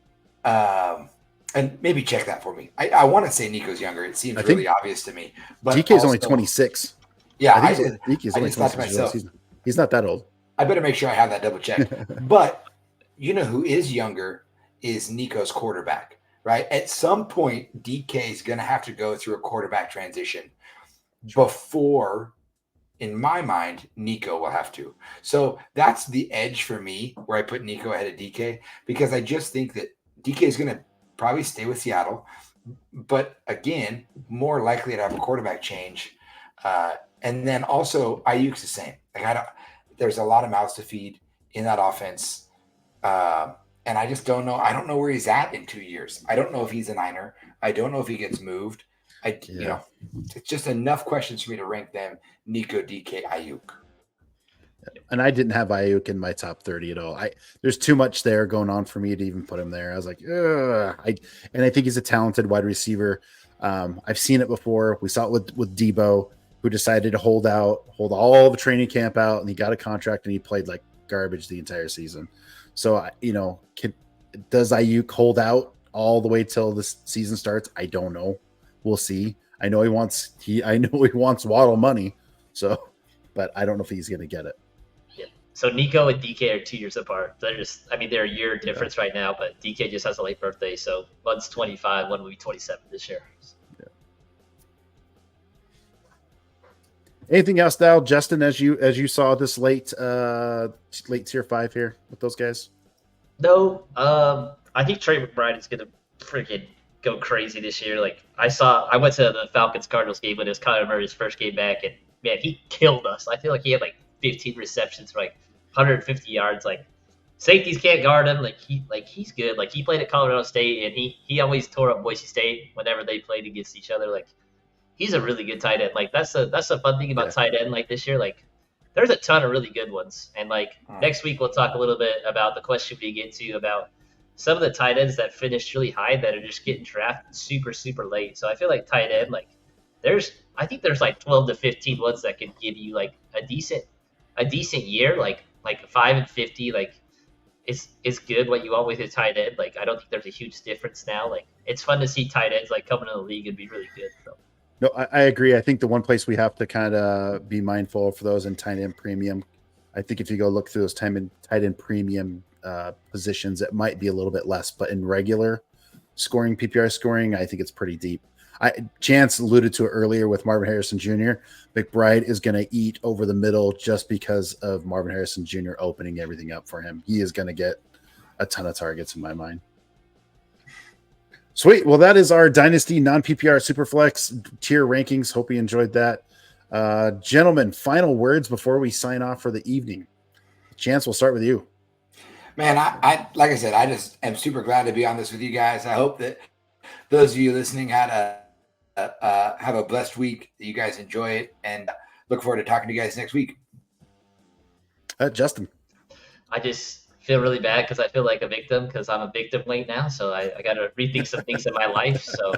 and maybe check that for me. I want to say Nico's younger. It seems really obvious to me. But DK's only 26. Yeah, I think DK's only 26. He's not that old. I better make sure I have that double checked. But you know who is younger is Nico's quarterback. Right? At some point, DK is going to have to go through a quarterback transition before, in my mind, Nico will have to. So that's the edge for me where I put Nico ahead of DK, because I just think that DK is going to probably stay with Seattle, but again, more likely to have a quarterback change. And then also Ayuk's the same. Like, there's a lot of mouths to feed in that offense. And I just don't know. I don't know where he's at in 2 years. I don't know if he's a Niner. I don't know if he gets moved. You know, it's just enough questions for me to rank them: Nico, DK, Ayuk. And I didn't have Ayuk in my top 30 at all. There's too much there going on for me to even put him there. I was like, and I think he's a talented wide receiver. I've seen it before. We saw it with Debo, who decided to hold all the training camp out, and he got a contract, and he played like garbage the entire season. So, does Ayuk hold out all the way till this season starts? I don't know. We'll see. I know he wants Waddle money. So, but I don't know if he's going to get it. Yeah. So Nico and DK are 2 years apart. They're a year difference right now, but DK just has a late birthday. So one's 25, one will be 27 this year. Yeah. Anything else, Dal, Justin, as you saw this late tier 5 here with those guys? No, I think Trey McBride is gonna freaking go crazy this year. Like, I went to the Falcons Cardinals game when it was Kyler Murray's first game back, and man, he killed us. I feel like he had like 15 receptions for like 150 yards. Like, safeties can't guard him. He's good. Like, he played at Colorado State, and he always tore up Boise State whenever they played against each other. Like, he's a really good tight end. Like, that's a fun thing about tight end. Like, this year, like, there's a ton of really good ones. And like next week, we'll talk a little bit about the question we get to about some of the tight ends that finished really high that are just getting drafted super, super late. So I feel like tight end, like, I think there's like 12 to 15 ones that can give you like a decent year, like 5 and 50. Like, it's good what you want with your tight end. Like, I don't think there's a huge difference now. Like, it's fun to see tight ends like coming in the league and be really good. So. No, I agree. I think the one place we have to kind of be mindful for those in tight end premium, I think if you go look through those tight end premium positions, it might be a little bit less, but in regular scoring, PPR scoring, I think it's pretty deep. Chance alluded to it earlier with Marvin Harrison Jr. McBride is going to eat over the middle just because of Marvin Harrison Jr. opening everything up for him. He is going to get a ton of targets in my mind. Sweet. Well, that is our Dynasty non-PPR Superflex tier rankings. Hope you enjoyed that. Gentlemen, final words before we sign off for the evening. Chance, we'll start with you. Man, I like I said, I just am super glad to be on this with you guys. I hope that those of you listening have a blessed week, that you guys enjoy it, and look forward to talking to you guys next week. Justin. I just feel really bad because I feel like a victim because I'm a victim late now. So I got to rethink some things in my life. So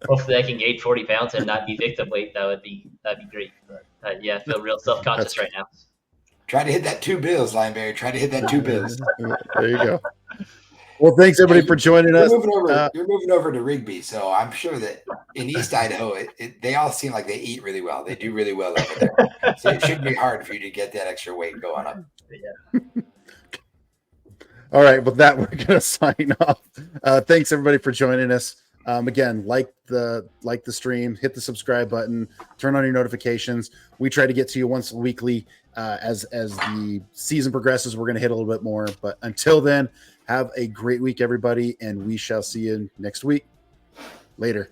hopefully I can gain 40 pounds and not be victim weight. That'd be great. But I feel real self-conscious right now. Try to hit that 2 bills, Lineberry. Try to hit that 2 bills. There you go. Well, thanks everybody for joining us. You're moving over to Rigby, so I'm sure that in East Idaho, they all seem like they eat really well. They do really well over there. So it shouldn't be hard for you to get that extra weight going up. Yeah. All right, with that, we're going to sign off. Thanks, everybody, for joining us. Again, like the stream, hit the subscribe button, turn on your notifications. We try to get to you once weekly. As the season progresses, we're going to hit a little bit more. But until then, have a great week, everybody, and we shall see you next week. Later.